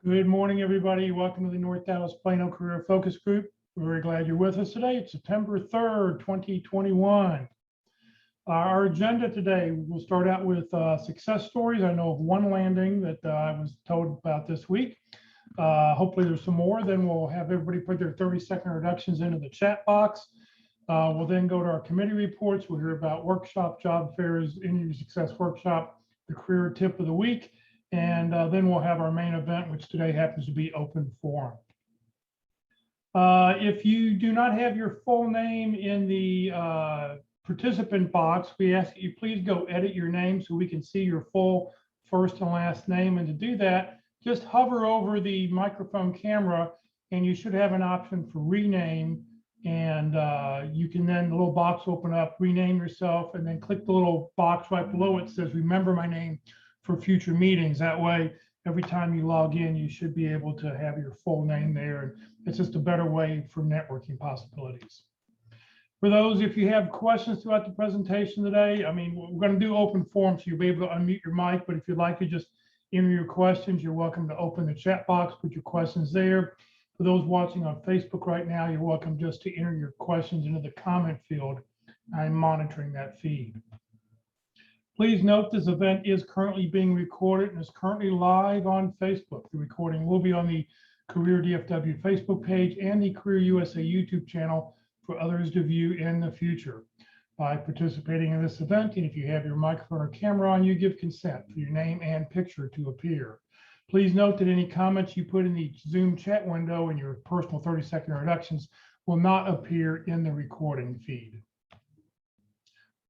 Good morning, everybody. Welcome to the North Dallas Plano Career Focus Group. We're very glad you're with us today. It's September 3rd, 2021. Our agenda today, we'll start out with success stories. I know of one landing that I was told about this week. Hopefully there's some more. Then we'll have everybody put their 30-second introductions into the chat box. We'll then go to our committee reports. We'll hear about workshop, job fairs, interview success workshop, the career tip of the week. And then we'll have our main event, which today happens to be open forum. If you do not have your full name in the participant box, we ask that you please go edit your name so we can see your full first and last name. And to do that, just hover over the microphone camera and you should have an option for rename. And you can then, the little box open up, rename yourself, and then click the little box right below it that says, remember my name for future meetings. That way, every time you log in, you should be able to have your full name there. And it's just a better way for networking possibilities. For those, if you have questions throughout the presentation today, I mean, we're going to do open forum, so you'll be able to unmute your mic, but if you'd like to just enter your questions, you're welcome to open the chat box, put your questions there. For those watching on Facebook right now, you're welcome just to enter your questions into the comment field. I'm monitoring that feed. Please note this event is currently being recorded and is currently live on Facebook. The recording will be on the Career DFW Facebook page and the Career USA YouTube channel for others to view in the future. By participating in this event, and if you have your microphone or camera on, you give consent for your name and picture to appear. Please note that any comments you put in the Zoom chat window and your personal 30-second introductions will not appear in the recording feed.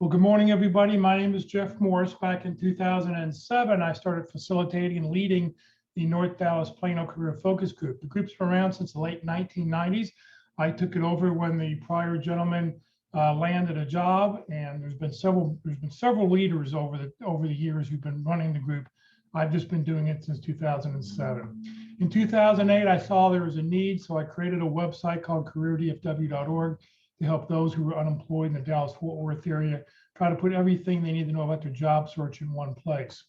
Well, good morning, everybody. My name is Jeff Morris. Back in 2007, I started facilitating and leading the North Dallas Plano Career Focus Group. The group's been around since the late 1990s. I took it over when the prior gentleman landed a job, and there's been several leaders over the years who've been running the group. I've just been doing it since 2007. In 2008, I saw there was a need, so I created a website called careerdfw.org. to help those who are unemployed in the Dallas-Fort Worth area, try to put everything they need to know about their job search in one place.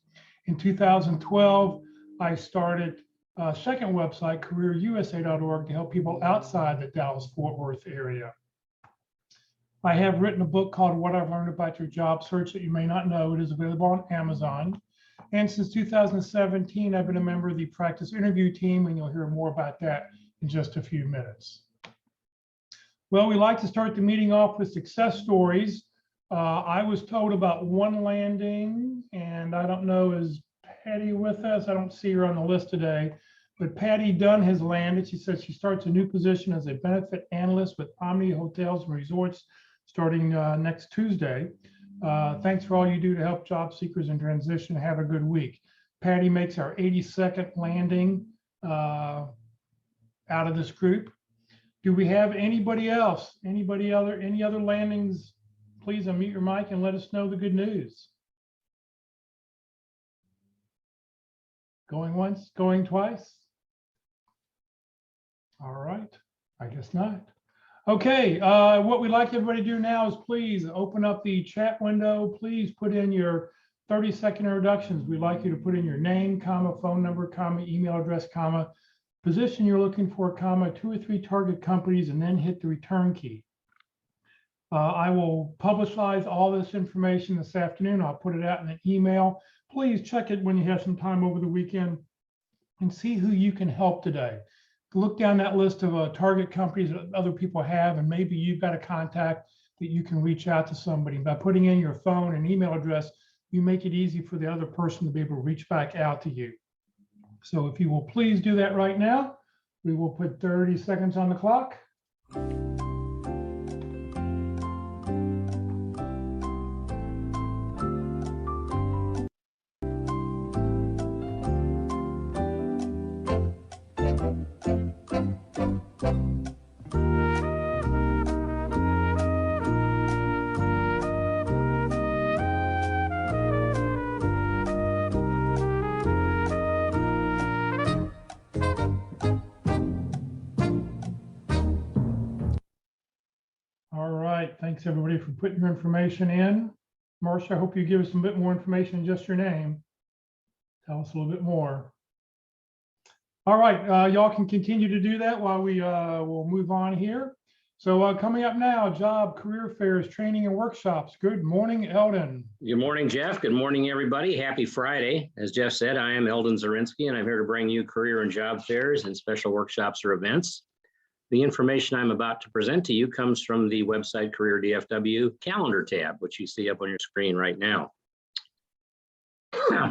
In 2012, I started a second website, careerusa.org, to help people outside the Dallas-Fort Worth area. I have written a book called What I've Learned About Your Job Search that you may not know. It is available on Amazon. And since 2017, I've been a member of the practice interview team, and you'll hear more about that in just a few minutes. Well, we like to start the meeting off with success stories. I was told about one landing, and I don't know, is Patty with us? I don't see her on the list today, but Patty Dunn has landed. She says she starts a new position as a benefit analyst with Omni Hotels and Resorts starting next Tuesday. Thanks for all you do to help job seekers in transition. Have a good week. Patty makes our 82nd landing out of this group. Do we have anybody else? Any other landings? Please unmute your mic and let us know the good news. Going once, going twice? All right, I guess not. Okay, what we'd like everybody to do now is please open up the chat window. Please put in your 30-second introductions. We'd like you to put in your name, comma, phone number, comma, email address, comma, position you're looking for, comma, 2 or 3 target companies, and then hit the return key. I will publicize all this information this afternoon. I'll put it out in an email. Please check it when you have some time over the weekend and see who you can help today. Look down that list of target companies that other people have, and maybe you've got a contact that you can reach out to somebody. By putting in your phone and email address, you make it easy for the other person to be able to reach back out to you. So if you will please do that right now, we will put 30 seconds on the clock. Thanks everybody for putting your information in. Marcia, I hope you give us a bit more information than just your name. Tell us a little bit more. All right, y'all can continue to do that while we will move on here. So coming up now, job, career fairs, training and workshops. Good morning, Eldon. Good morning, Jeff. Good morning, everybody. Happy Friday. As Jeff said, I am Eldon Zarinsky, and I'm here to bring you career and job fairs and special workshops or events. The information I'm about to present to you comes from the website Career DFW calendar tab, which you see up on your screen right now.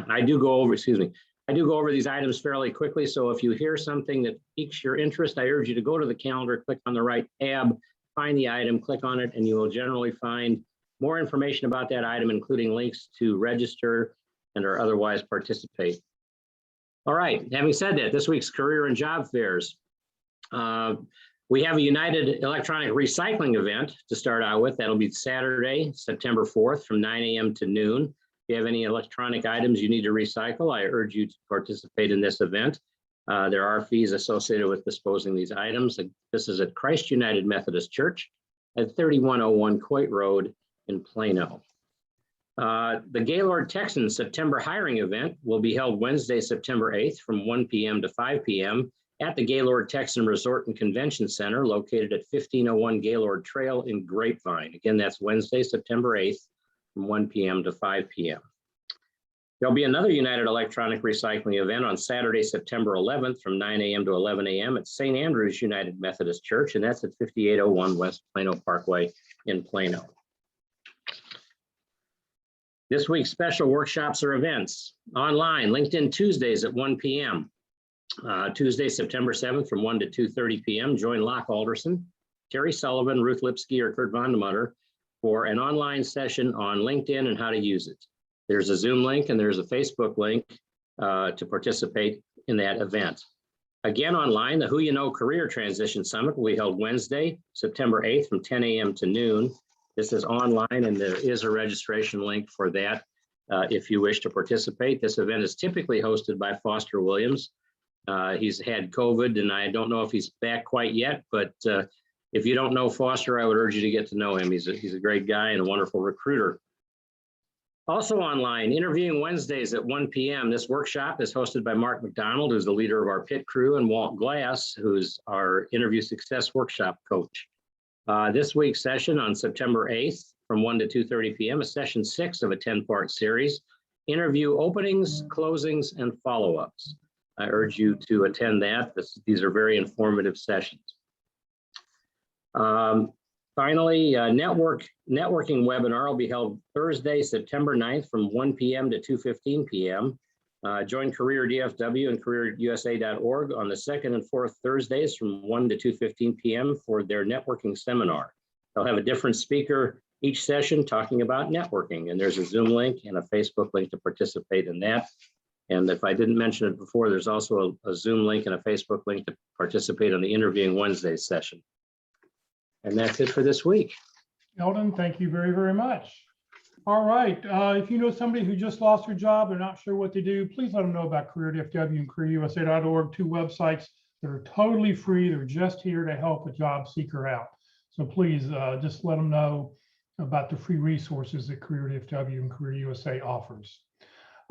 I do go over these items fairly quickly, so if you hear something that piques your interest, I urge you to go to the calendar, click on the right tab, find the item, click on it, and you will generally find more information about that item, including links to register and or otherwise participate. All right, having said that, this week's career and job fairs. We have a United Electronic Recycling event to start out with. That'll be Saturday, September 4th from 9 a.m. to noon. If you have any electronic items you need to recycle, I urge you to participate in this event. There are fees associated with disposing these items. This is at Christ United Methodist Church at 3101 Coit Road in Plano. The Gaylord Texans September hiring event will be held Wednesday, September 8th from 1 p.m. to 5 p.m. at the Gaylord Texan Resort and Convention Center located at 1501 Gaylord Trail in Grapevine. Again, that's Wednesday, September 8th from 1 p.m. to 5 p.m. There'll be another United Electronic Recycling event on Saturday, September 11th from 9 a.m. to 11 a.m. at St. Andrew's United Methodist Church, and that's at 5801 West Plano Parkway in Plano. This week's special workshops or events. Online, LinkedIn Tuesdays at 1 p.m. Tuesday, September 7th from 1 to 2:30 p.m. Join Locke Alderson, Terry Sullivan, Ruth Lipsky, or Kurt Vondemutter for an online session on LinkedIn and how to use it. There's a Zoom link and there's a Facebook link to participate in that event. Again, online, the Who You Know Career Transition Summit will be held Wednesday, September 8th from 10 a.m. to noon. This is online and there is a registration link for that if you wish to participate. This event is typically hosted by Foster Williams. He's had COVID and I don't know if he's back quite yet, but if you don't know Foster, I would urge you to get to know him. He's a great guy and a wonderful recruiter. Also online, Interviewing Wednesdays at 1 p.m. This workshop is hosted by Mark McDonald, who's the leader of our pit crew, and Walt Glass, who's our interview success workshop coach. This week's session on September 8th from 1 to 2:30 p.m. is session 6 of a 10-part series, Interview Openings, Closings, and Follow-ups. I urge you to attend that. These are very informative sessions. Finally, networking webinar will be held Thursday, September 9th from 1 p.m. to 2:15 p.m. Join Career DFW and CareerUSA.org on the second and fourth Thursdays from 1 to 2:15 p.m. for their networking seminar. They'll have a different speaker each session talking about networking, and there's a Zoom link and a Facebook link to participate in that. And if I didn't mention it before, there's also a Zoom link and a Facebook link to participate on the Interviewing Wednesday session. And that's it for this week. Eldon, thank you very, very much. All right, if you know somebody who just lost their job, they're not sure what to do, please let them know about Career DFW and CareerUSA.org, two websites that are totally free. They're just here to help a job seeker out. So please just let them know about the free resources that Career DFW and CareerUSA offers.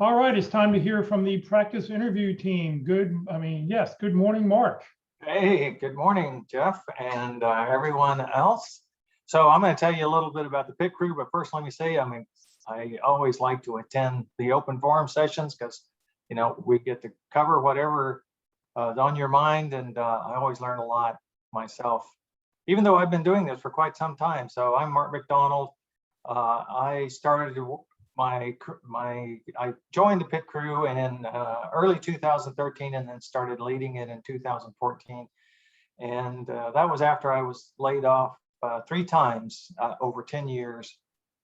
All right, it's time to hear from the practice interview team. Good morning, Mark. Hey, good morning, Jeff, and everyone else. So I'm going to tell you a little bit about the pit crew, but first let me say, I always like to attend the open forum sessions because, you know, we get to cover whatever is on your mind, and I always learn a lot myself, even though I've been doing this for quite some time. So I'm Mark McDonald. I started I joined the pit crew in early 2013 and then started leading it in 2014. And that was after I was laid off 3 times over 10 years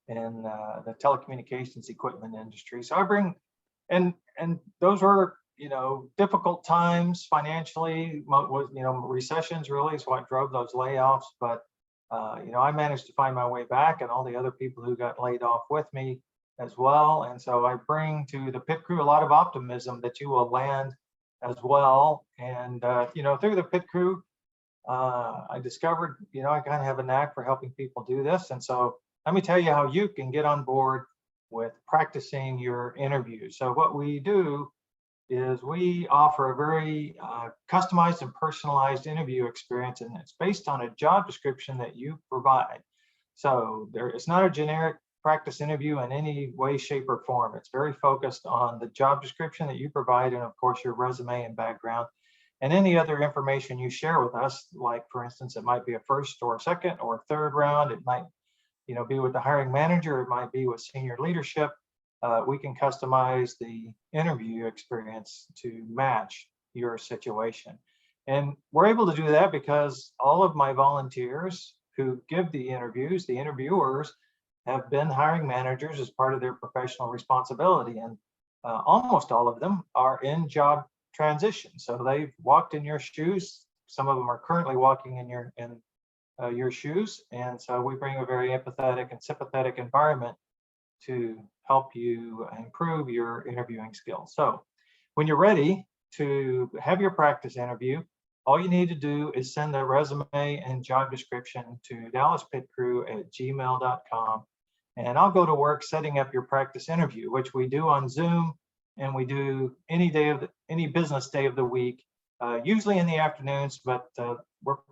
in the telecommunications equipment industry. So I bring, and those were, you know, difficult times financially. Recessions really is what drove those layoffs. But you know, I managed to find my way back, and all the other people who got laid off with me as well. And so I bring to the pit crew a lot of optimism that you will land as well. And you know, through the pit crew, I discovered, you know, I kind of have a knack for helping people do this. And so let me tell you how you can get on board with practicing your interviews. So what we do is we offer a very customized and personalized interview experience, and it's based on a job description that you provide. So it's not a generic practice interview in any way, shape, or form. It's very focused on the job description that you provide, and of course your resume and background, and any other information you share with us. Like, for instance, it might be a first or a second or a third round. It might, be with the hiring manager. It might be with senior leadership. We can customize the interview experience to match your situation. And we're able to do that because all of my volunteers who give the interviews, the interviewers, have been hiring managers as part of their professional responsibility. And almost all of them are in job transition. So they've walked in your shoes. Some of them are currently walking in your shoes. And so we bring a very empathetic and sympathetic environment to help you improve your interviewing skills. So when you're ready to have your practice interview, all you need to do is send a resume and job description to dallaspitcrew@gmail.com. And I'll go to work setting up your practice interview, which we do on Zoom, and we do any business day of the week, usually in the afternoons, but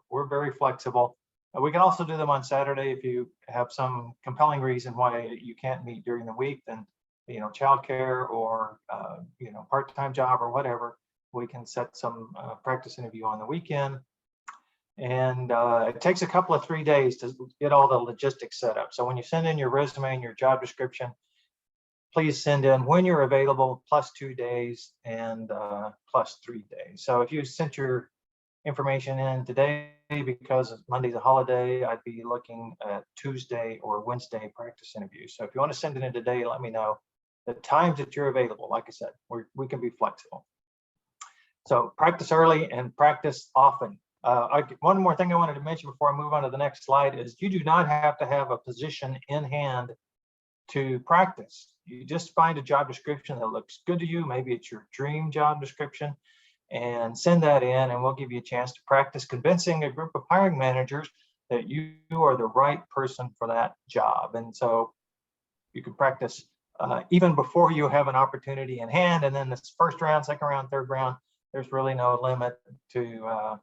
we're very flexible. We can also do them on Saturday if you have some compelling reason why you can't meet during the week. Then, childcare or part-time job or whatever, we can set some practice interview on the weekend. And it takes a couple of 3 days to get all the logistics set up. So when you send in your resume and your job description, please send in when you're available, plus 2 days and plus 3 days. So if you sent your information in today, because Monday's a holiday, I'd be looking at Tuesday or Wednesday practice interviews. So if you want to send it in today, let me know the times that you're available. Like I said, we can be flexible. So practice early and practice often. One more thing I wanted to mention before I move on to the next slide is you do not have to have a position in hand to practice. You just find a job description that looks good to you. Maybe it's your dream job description, and send that in, and we'll give you a chance to practice convincing a group of hiring managers that you are the right person for that job. And so you can practice even before you have an opportunity in hand. And then this first round, second round, third round, there's really no limit to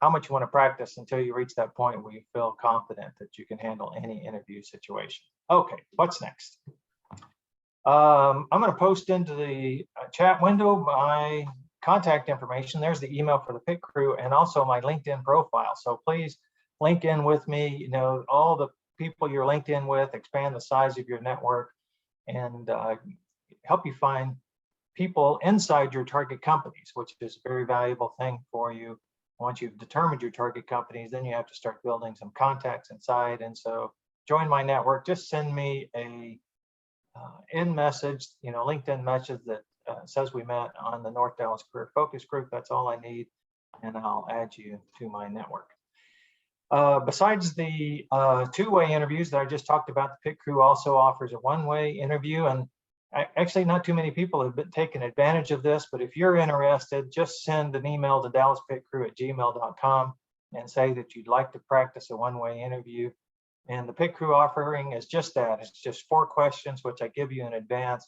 how much you want to practice until you reach that point where you feel confident that you can handle any interview situation. Okay, what's next? I'm going to post into the chat window my contact information. There's the email for the PIT crew and also my LinkedIn profile. So please link in with me, all the people you're linked in with, expand the size of your network, and help you find people inside your target companies, which is a very valuable thing for you. Once you've determined your target companies, then you have to start building some contacts inside. And so join my network. Just send me a in message, LinkedIn message that says we met on the North Dallas Career Focus Group. That's all I need, and I'll add you to my network. Besides the two-way interviews that I just talked about, the PIT crew also offers a one-way interview, and actually not too many people have been taking advantage of this, but if you're interested, just send an email to dallaspitcrew@gmail.com and say that you'd like to practice a one-way interview. And the PIT crew offering is just that. It's just 4 questions, which I give you in advance,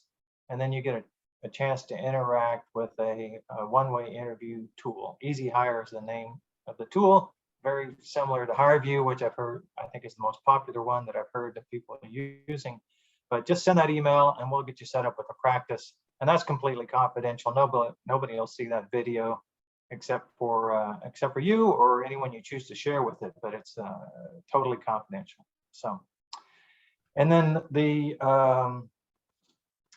and then you get a chance to interact with a one-way interview tool. Easy Hire is the name of the tool, very similar to HireVue, which I've heard, I think is the most popular one that I've heard that people are using. But just send that email and we'll get you set up with a practice. And that's completely confidential. Nobody will see that video except for you or anyone you choose to share with it, but it's totally confidential. So, and then the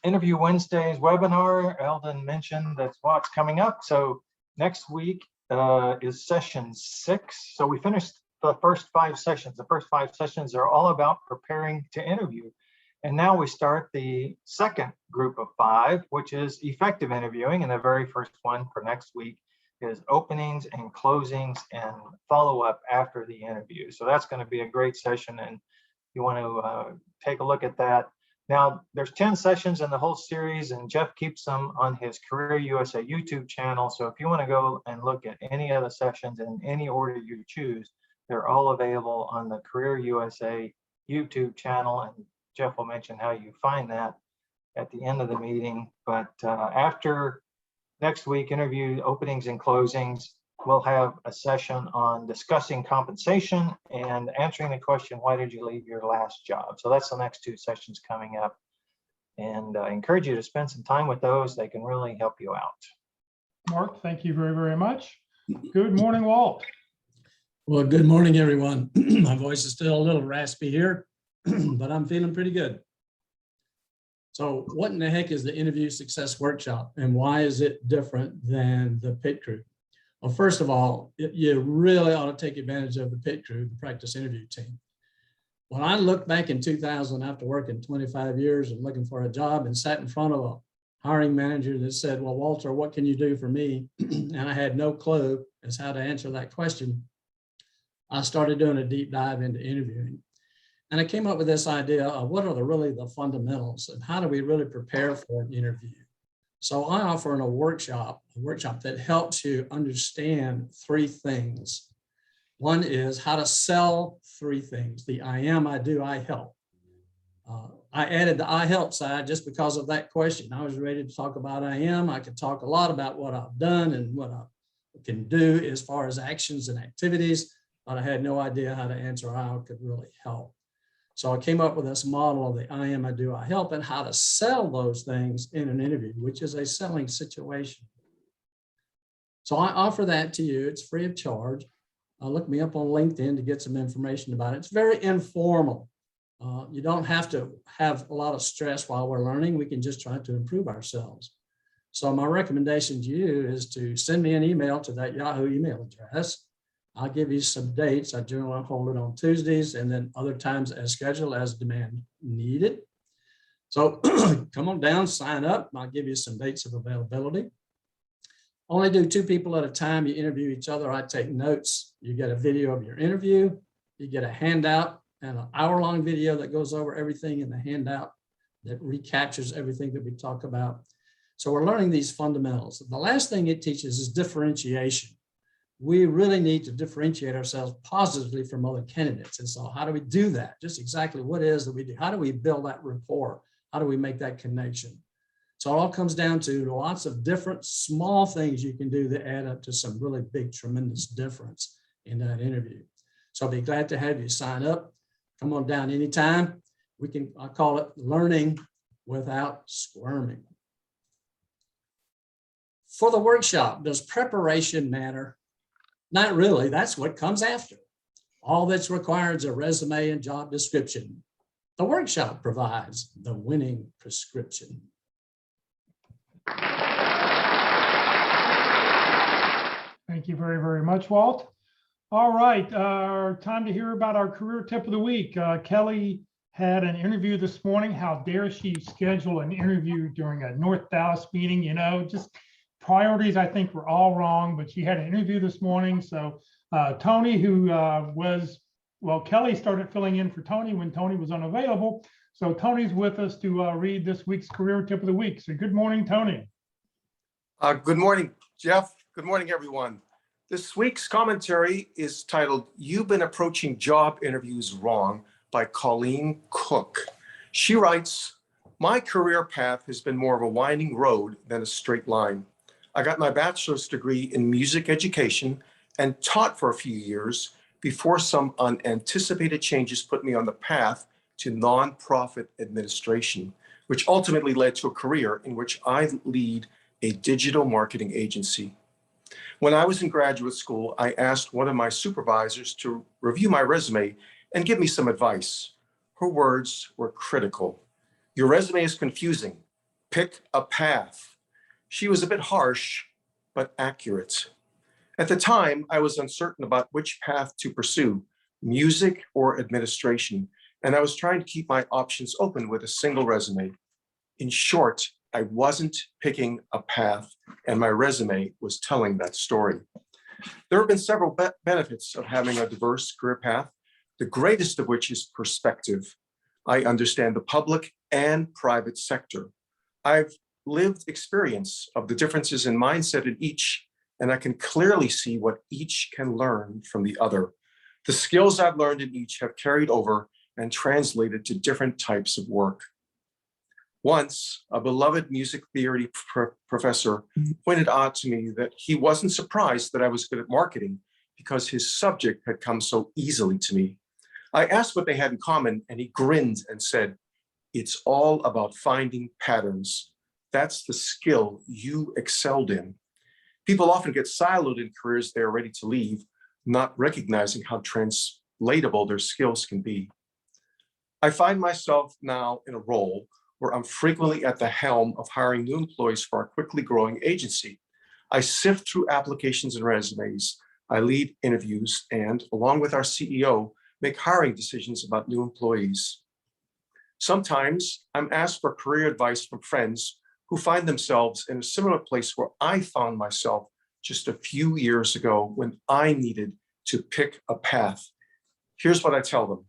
Interview Wednesdays webinar, Eldon mentioned that's what's coming up. So next week is session 6. So we finished the first 5 sessions. The first 5 sessions are all about preparing to interview. And now we start the second group of 5, which is effective interviewing. And the very first one for next week is openings and closings and follow-up after the interview. So that's going to be a great session, and you want to take a look at that. Now, there's 10 sessions in the whole series, and Jeff keeps them on his Career USA YouTube channel. So if you want to go and look at any of the sessions in any order you choose, they're all available on the Career USA YouTube channel. And Jeff will mention how you find that at the end of the meeting. But after Next week, interview openings and closings. We'll have a session on discussing compensation and answering the question, why did you leave your last job? So that's the next two sessions coming up. And I encourage you to spend some time with those. They can really help you out. Mark, thank you very, very much. Good morning, Walt. Well, good morning, everyone. My voice is still a little raspy here, but I'm feeling pretty good. So what in the heck is the Interview Success Workshop, and why is it different than the PIT crew? Well, first of all, you really ought to take advantage of the PIT crew, the practice interview team. When I looked back in 2000 after working 25 years and looking for a job and sat in front of a hiring manager that said, well, Walter, what can you do for me? And I had no clue as how to answer that question. I started doing a deep dive into interviewing. And I came up with this idea of what are really the fundamentals and how do we really prepare for an interview? So I offer a workshop that helps you understand three things. One is how to sell three things: the I am, I do, I help. I added the I help side just because of that question. I was ready to talk about I am. I could talk a lot about what I've done and what I can do as far as actions and activities, but I had no idea how to answer how I could really help. So I came up with this model of the I am, I do, I help, and how to sell those things in an interview, which is a selling situation. So I offer that to you. It's free of charge. Look me up on LinkedIn to get some information about it. It's very informal. You don't have to have a lot of stress while we're learning. We can just try to improve ourselves. So my recommendation to you is to send me an email to that Yahoo email address. I'll give you some dates. I generally hold it on Tuesdays and then other times as scheduled as demand needed. So come on down, sign up. I'll give you some dates of availability. Only do 2 people at a time. You interview each other. I take notes. You get a video of your interview. You get a handout and an hour-long video that goes over everything in the handout that recaptures everything that we talk about. So we're learning these fundamentals. The last thing it teaches is differentiation. We really need to differentiate ourselves positively from other candidates. And so how do we do that? Just exactly what it is that we do. How do we build that rapport? How do we make that connection? So it all comes down to lots of different small things you can do that add up to some really big, tremendous difference in that interview. So I'll be glad to have you sign up. Come on down anytime. I call it learning without squirming. For the workshop, does preparation matter? Not really. That's what comes after. All that's required is a resume and job description. The workshop provides the winning prescription. Thank you very, very much, Walt. All right, time to hear about our career tip of the week. Kelly had an interview this morning. How dare she schedule an interview during a North Dallas meeting? You know, just priorities, I think, were all wrong, but she had an interview this morning. So Tony, who Kelly started filling in for Tony when Tony was unavailable. So Tony's with us to read this week's career tip of the week. So good morning, Tony. Good morning, Jeff. Good morning, everyone. This week's commentary is titled, "You've Been Approaching Job Interviews Wrong" by Colleen Cook. She writes, "My career path has been more of a winding road than a straight line. I got my bachelor's degree in music education and taught for a few years before some unanticipated changes put me on the path to nonprofit administration, which ultimately led to a career in which I lead a digital marketing agency. When I was in graduate school, I asked one of my supervisors to review my resume and give me some advice. Her words were critical. 'Your resume is confusing. Pick a path.' She was a bit harsh, but accurate. At the time, I was uncertain about which path to pursue, music or administration, and I was trying to keep my options open with a single resume. In short, I wasn't picking a path, and my resume was telling that story. There have been several benefits of having a diverse career path, the greatest of which is perspective. I understand the public and private sector. I've lived experience of the differences in mindset in each, and I can clearly see what each can learn from the other. The skills I've learned in each have carried over and translated to different types of work. Once, a beloved music theory professor pointed out to me that he wasn't surprised that I was good at marketing because his subject had come so easily to me. I asked what they had in common, and he grinned and said, "It's all about finding patterns. That's the skill you excelled in." People often get siloed in careers they are ready to leave, not recognizing how translatable their skills can be. I find myself now in a role where I'm frequently at the helm of hiring new employees for our quickly growing agency. I sift through applications and resumes. I lead interviews and, along with our CEO, make hiring decisions about new employees. Sometimes I'm asked for career advice from friends who find themselves in a similar place where I found myself just a few years ago when I needed to pick a path. Here's what I tell them.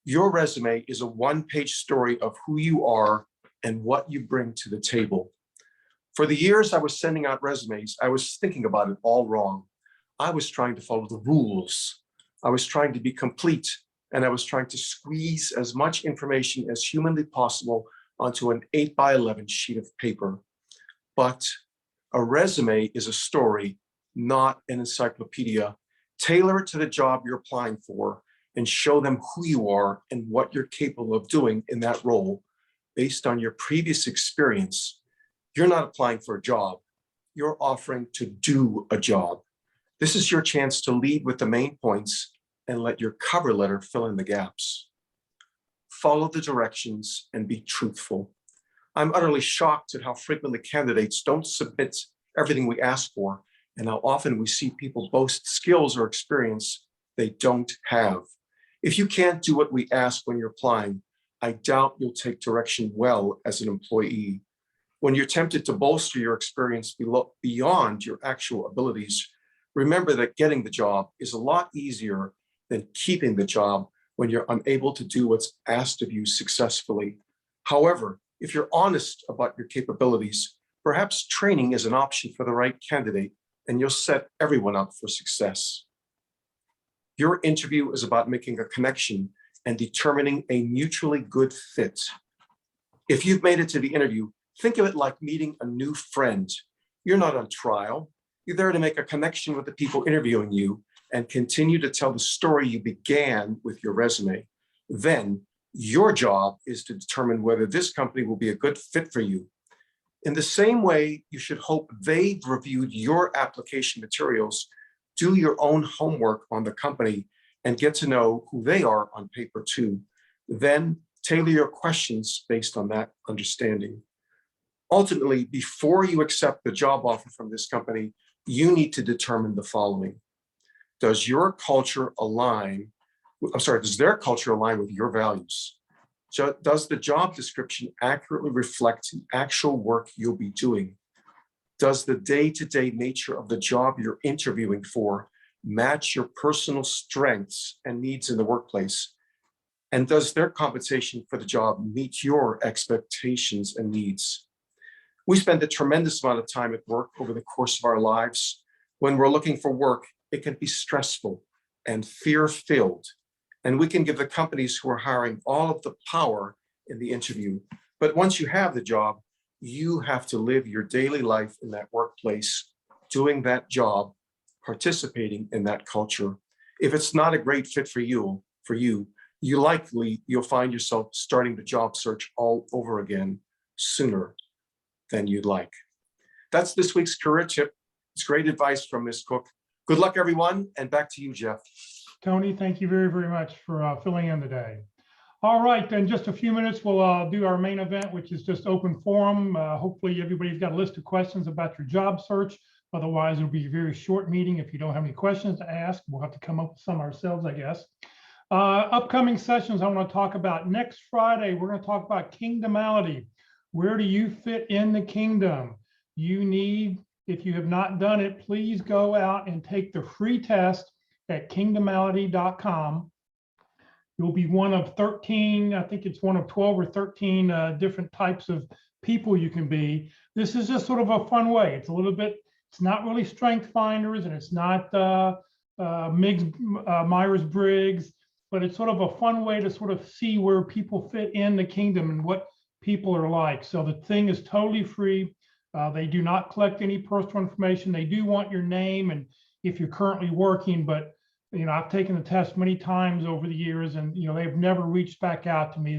Your resume is a one-page story of who you are and what you bring to the table. For the years I was sending out resumes, I was thinking about it all wrong. I was trying to follow the rules. I was trying to be complete, and I was trying to squeeze as much information as humanly possible onto an 8x11 sheet of paper. But a resume is a story, not an encyclopedia. Tailor it to the job you're applying for and show them who you are and what you're capable of doing in that role based on your previous experience. You're not applying for a job. You're offering to do a job. This is your chance to lead with the main points and let your cover letter fill in the gaps. Follow the directions and be truthful. I'm utterly shocked at how frequently candidates don't submit everything we ask for, and how often we see people boast skills or experience they don't have. If you can't do what we ask when you're applying, I doubt you'll take direction well as an employee. When you're tempted to bolster your experience beyond your actual abilities, remember that getting the job is a lot easier than keeping the job when you're unable to do what's asked of you successfully. However, if you're honest about your capabilities, perhaps training is an option for the right candidate, and you'll set everyone up for success. Your interview is about making a connection and determining a mutually good fit. If you've made it to the interview, think of it like meeting a new friend. You're not on trial. You're there to make a connection with the people interviewing you and continue to tell the story you began with your resume. Then your job is to determine whether this company will be a good fit for you. In the same way, you should hope they've reviewed your application materials, do your own homework on the company, and get to know who they are on paper too. Then tailor your questions based on that understanding. Ultimately, before you accept the job offer from this company, you need to determine the following. Does their culture align with your values? Does the job description accurately reflect the actual work you'll be doing? Does the day-to-day nature of the job you're interviewing for match your personal strengths and needs in the workplace? And does their compensation for the job meet your expectations and needs? We spend a tremendous amount of time at work over the course of our lives. When we're looking for work, it can be stressful and fear-filled. And we can give the companies who are hiring all of the power in the interview. But once you have the job, you have to live your daily life in that workplace, doing that job, participating in that culture. If it's not a great fit for you, you'll find yourself starting the job search all over again sooner than you'd like. That's this week's career tip. It's great advice from Ms. Cook. Good luck, everyone, and back to you, Jeff. Tony, thank you very, very much for filling in today. All right, in just a few minutes, we'll do our main event, which is just open forum. Hopefully everybody's got a list of questions about your job search. Otherwise, it'll be a very short meeting. If you don't have any questions to ask, we'll have to come up with some ourselves, I guess. Upcoming sessions I want to talk about. Next Friday, we're going to talk about kingdomality. Where do you fit in the kingdom? If you have not done it, please go out and take the free test at kingdomality.com. You'll be one of 13, I think it's one of 12 or 13 different types of people you can be. This is just sort of a fun way. It's not really strength finders, and it's not Myers-Briggs, but it's sort of a fun way to sort of see where people fit in the kingdom and what people are like. So the thing is totally free. They do not collect any personal information. They do want your name and if you're currently working, but I've taken the test many times over the years and, they've never reached back out to me.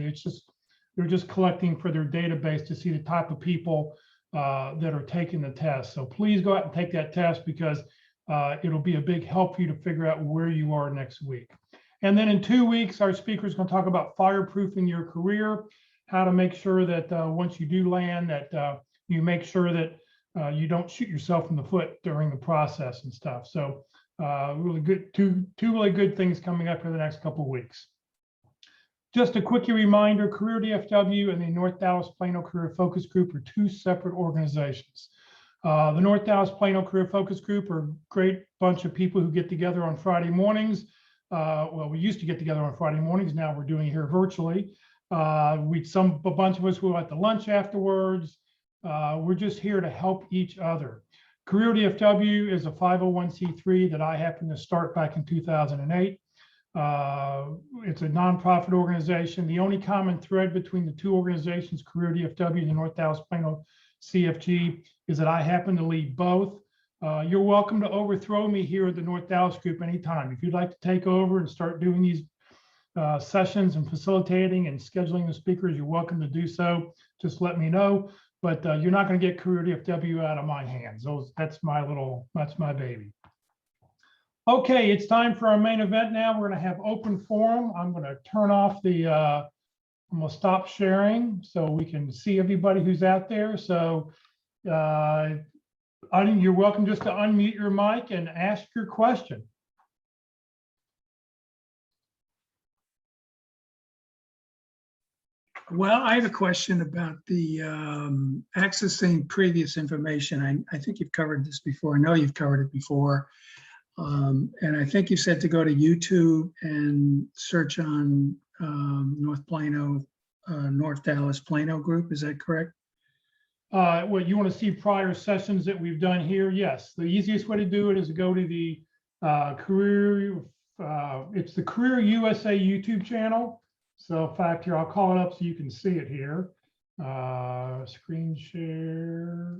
They're just collecting for their database to see the type of people that are taking the test. So please go out and take that test because it'll be a big help for you to figure out where you are next week. And then in 2 weeks, our speaker is going to talk about fireproofing your career, how to make sure that once you do land that you make sure that you don't shoot yourself in the foot during the process and stuff. So really good, two really good things coming up for the next couple of weeks. Just a quickie reminder, Career DFW and the North Dallas Plano Career Focus Group are two separate organizations. The North Dallas Plano Career Focus Group are a great bunch of people who get together on Friday mornings. Well, we used to get together on Friday mornings. Now we're doing it here virtually. A bunch of us who at the lunch afterwards. We're just here to help each other. Career DFW is a 501c3 that I happened to start back in 2008. It's a nonprofit organization. The only common thread between the two organizations, Career DFW and the North Dallas Plano CFG, is that I happen to lead both. You're welcome to overthrow me here at the North Dallas group anytime. If you'd like to take over and start doing these sessions and facilitating and scheduling the speakers, you're welcome to do so. Just let me know. But you're not going to get Career DFW out of my hands. That's my baby. Okay, it's time for our main event now. We're going to have open forum. I'm going to turn off I'm going to stop sharing so we can see everybody who's out there. So you're welcome just to unmute your mic and ask your question. Well, I have a question about the accessing previous information. I think you've covered this before. I know you've covered it before. And I think you said to go to YouTube and search on North Dallas Plano group. Is that correct? Well, you want to see prior sessions that we've done here? Yes. The easiest way to do it is to go to the it's the Career USA YouTube channel. So in fact, here, I'll call it up so you can see it here. Screen share.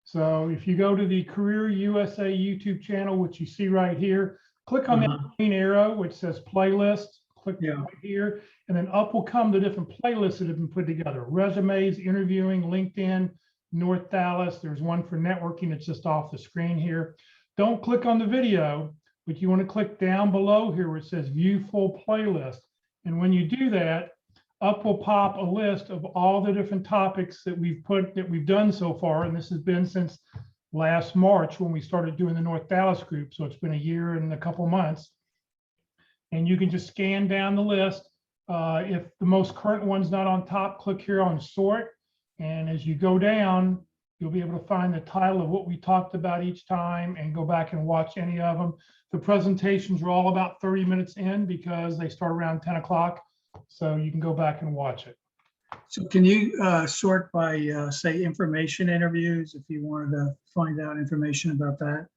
So if you go to the Career USA YouTube channel, which you see right here, click on that green arrow, which says playlist, click right here, and then up will come the different playlists that have been put together. Resumes, interviewing, LinkedIn, North Dallas. There's one for networking. It's just off the screen here. Don't click on the video, but you want to click down below here where it says view full playlist. And when you do that, up will pop a list of all the different topics that we've done so far. And this has been since last March when we started doing the North Dallas group. So it's been a year and a couple months. And you can just scan down the list. If the most current one's not on top, click here on sort. And as you go down, you'll be able to find the title of what we talked about each time and go back and watch any of them. The presentations are all about 30 minutes in because they start around 10 o'clock. So you can go back and watch it. So can you sort by, say, information interviews if you wanted to find out information about that?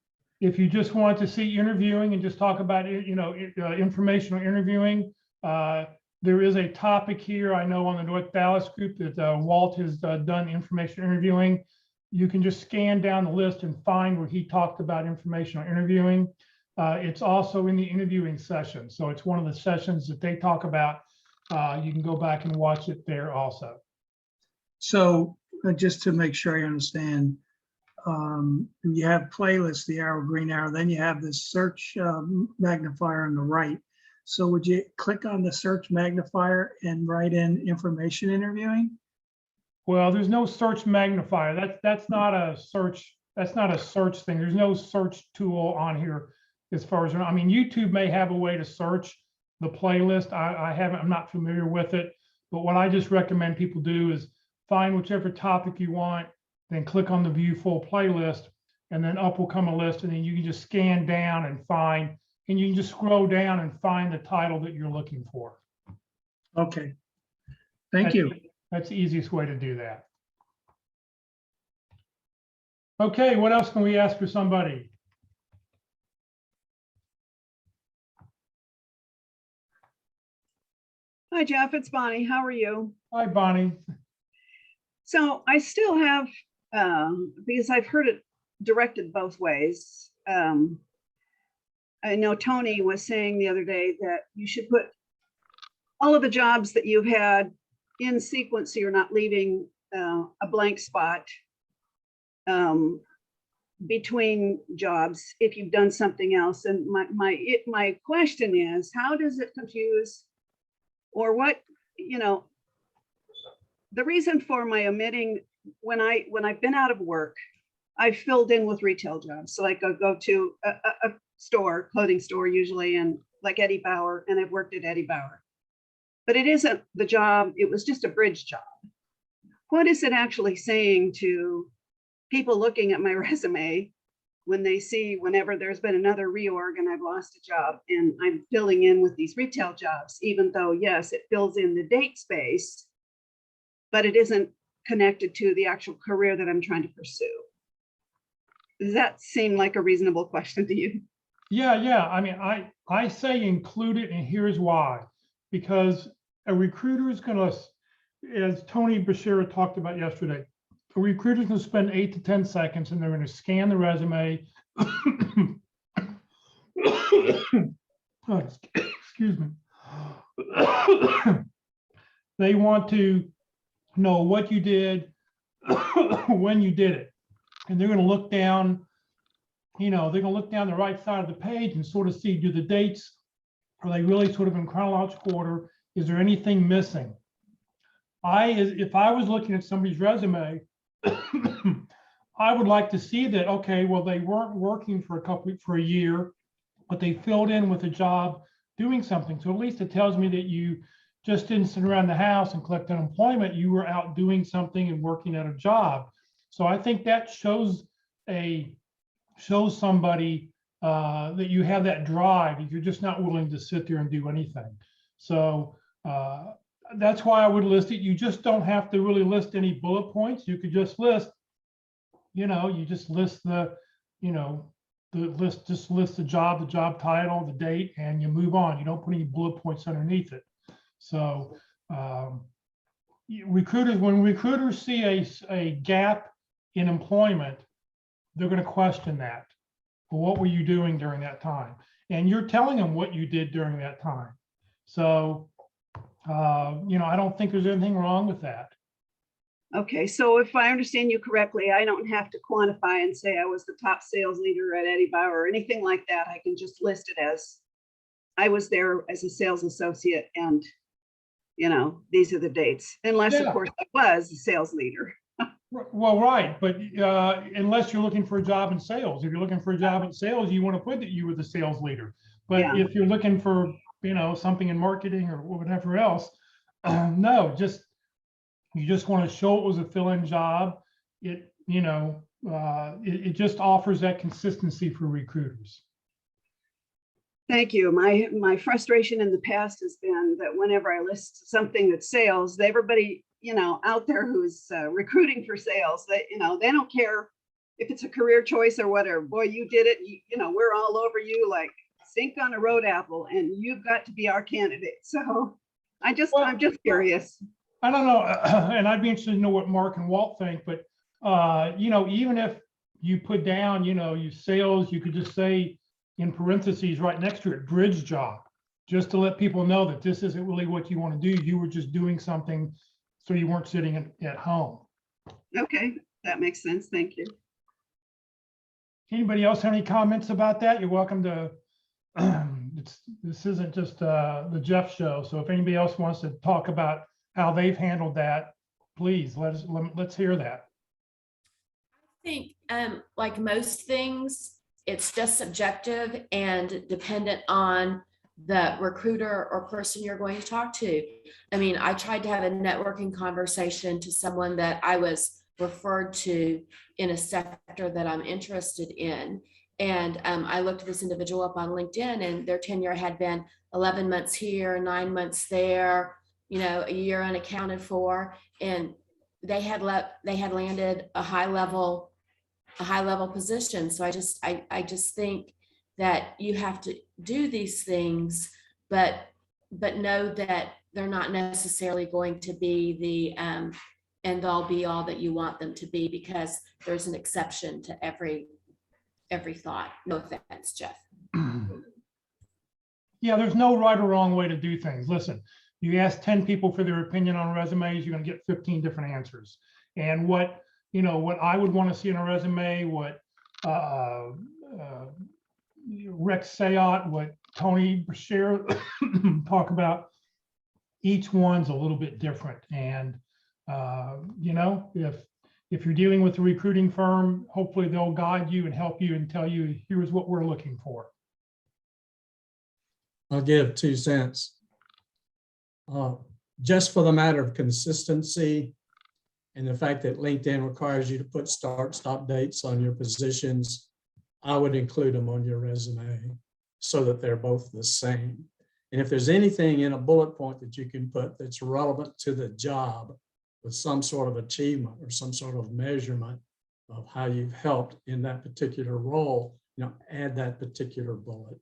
If you just want to see interviewing and just talk about it, informational interviewing, there is a topic here. I know on the North Dallas group that Walt has done information interviewing. You can just scan down the list and find where he talked about informational interviewing. It's also in the interviewing session. So it's one of the sessions that they talk about. You can go back and watch it there also. So just to make sure I understand, you have playlists, the arrow, green arrow, then you have this search magnifier on the right. So would you click on the search magnifier and write in information interviewing? Well, there's no search magnifier. That's not a search. That's not a search thing. There's no search tool on here as far as, I mean, YouTube may have a way to search the playlist. I'm not familiar with it, but what I just recommend people do is find whichever topic you want, then click on the view full playlist, and then up will come a list, and then you can just scan down and find, and you can just scroll down and find the title that you're looking for. Okay, thank you. That's the easiest way to do that. Okay, what else can we ask for somebody? Hi, Jeff. It's Bonnie. How are you? Hi, Bonnie. So I still have, because I've heard it directed both ways. I know Tony was saying the other day that you should put all of the jobs that you've had in sequence so you're not leaving a blank spot between jobs if you've done something else. And my question is, how does it confuse, or what, the reason for my omitting, when I've been out of work, I've filled in with retail jobs. So like I go to a store, clothing store usually, and like Eddie Bauer, and I've worked at Eddie Bauer. But it isn't the job, it was just a bridge job. What is it actually saying to people looking at my resume when they see whenever there's been another reorg and I've lost a job and I'm filling in with these retail jobs, even though, yes, it fills in the date space, but it isn't connected to the actual career that I'm trying to pursue? Does that seem like a reasonable question to you? Yeah. I mean, I say include it, and here's why. Because a recruiter is going to, as Tony Bashir talked about yesterday, a recruiter is going to spend 8 to 10 seconds and they're going to scan the resume. Oh, excuse me. They want to know what you did, when you did it. And they're going to look down, they're going to look down the right side of the page and sort of see, do the dates, are they really sort of in chronological order? Is there anything missing? If I was looking at somebody's resume, I would like to see that, okay, well, they weren't working for a year, but they filled in with a job doing something. So at least it tells me that you just didn't sit around the house and collect unemployment. You were out doing something and working at a job. So I think that shows somebody that you have that drive, if you're just not willing to sit there and do anything. So that's why I would list it. You just don't have to really list any bullet points. You could just list, you just list just list the job title, the date, and you move on. You don't put any bullet points underneath it. So when recruiters see a gap in employment, they're going to question that. Well, what were you doing during that time? And you're telling them what you did during that time. So, I don't think there's anything wrong with that. Okay, so if I understand you correctly, I don't have to quantify and say I was the top sales leader at Eddie Bauer or anything like that. I can just list it as I was there as a sales associate, and these are the dates, unless of course I was a sales leader. Well, right, but unless you're looking for a job in sales. If you're looking for a job in sales, you want to put that you were the sales leader. But if you're looking for something in marketing or whatever else, no, you just want to show it was a fill-in job. It just offers that consistency for recruiters. Thank you. My frustration in the past has been that whenever I list something that's sales, everybody out there who's recruiting for sales, they don't care if it's a career choice or whatever. Boy, you did it. We're all over you like stink on a road apple, and you've got to be our candidate. So I'm just curious. I don't know, and I'd be interested to know what Mark and Walt think. But even if you put down, you sales, you could just say in parentheses right next to it, bridge job, just to let people know that this isn't really what you want to do. You were just doing something, so you weren't sitting at home. Okay, that makes sense. Thank you. Anybody else have any comments about that? You're welcome to. This isn't just the Jeff show. So if anybody else wants to talk about how they've handled that, please let's hear that. I think like most things, it's just subjective and dependent on the recruiter or person you're going to talk to. I mean, I tried to have a networking conversation to someone that I was referred to in a sector that I'm interested in. And I looked this individual up on LinkedIn, and their tenure had been 11 months here, 9 months there, a year unaccounted for. And they had landed a high level position. So I just think that you have to do these things, but know that they're not necessarily going to be the end all be all that you want them to be, because there's an exception to every thought. No offense, Jeff. Yeah, there's no right or wrong way to do things. Listen, you ask 10 people for their opinion on resumes, you're gonna get 15 different answers. And what I would want to see in a resume, what Rex Sayat, what Tony Bashir talk about, each one's a little bit different. And if you're dealing with a recruiting firm, hopefully they'll guide you and help you and tell you, here's what we're looking for. I'll give 2 cents. Just for the matter of consistency and the fact that LinkedIn requires you to put start, stop dates on your positions, I would include them on your resume so that they're both the same. And if there's anything in a bullet point that you can put that's relevant to the job with some sort of achievement or some sort of measurement of how you've helped in that particular role, add that particular bullet.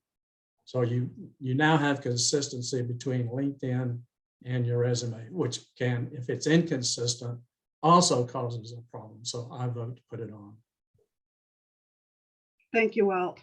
So you now have consistency between LinkedIn and your resume, which can, if it's inconsistent, also causes a problem. So I vote to put it on. Thank you, Walt.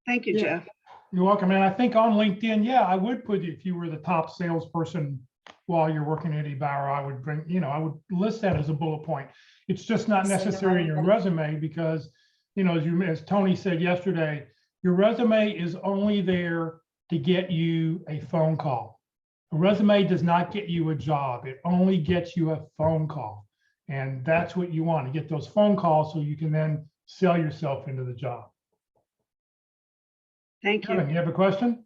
Would you, Jeff? You're welcome. And I think on LinkedIn, yeah, I would put, if you were the top salesperson while you're working at Eddie Bauer, I would bring, I would list that as a bullet point. It's just not necessary in your resume because, as Tony said yesterday, your resume is only there to get you a phone call. A resume does not get you a job. It only gets you a phone call. And that's what you want, to get those phone calls so you can then sell yourself into the job. Thank you. Kevin, you have a question?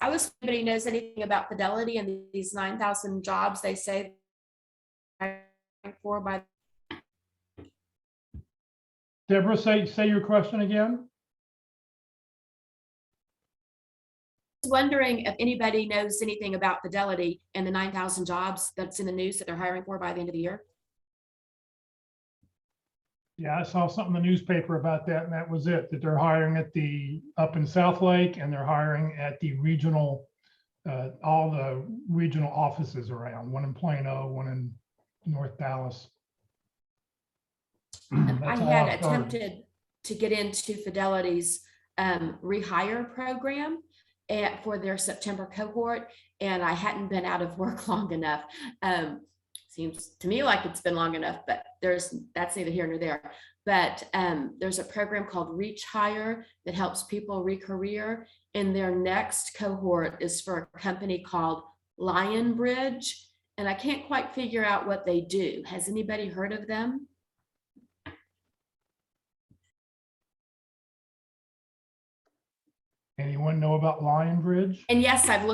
I was, if anybody knows anything about Fidelity and these 9,000 jobs they say for by. Deborah, say your question again. I was wondering if anybody knows anything about Fidelity and the 9,000 jobs that's in the news that they're hiring for by the end of the year. Yeah, I saw something in the newspaper about that, and that was it, that they're hiring up in South Lake, and they're hiring at the regional, all the regional offices around, one in Plano, one in North Dallas. I had attempted to get into Fidelity's rehire program for their September cohort, and I hadn't been out of work long enough. Seems to me like it's been long enough, but that's neither here nor there. But there's a program called Reach Hire that helps people re-career, and their next cohort is for a company called Lionbridge, and I can't quite figure out what they do. Has anybody heard of them? Anyone know about Lionbridge? And yes, I've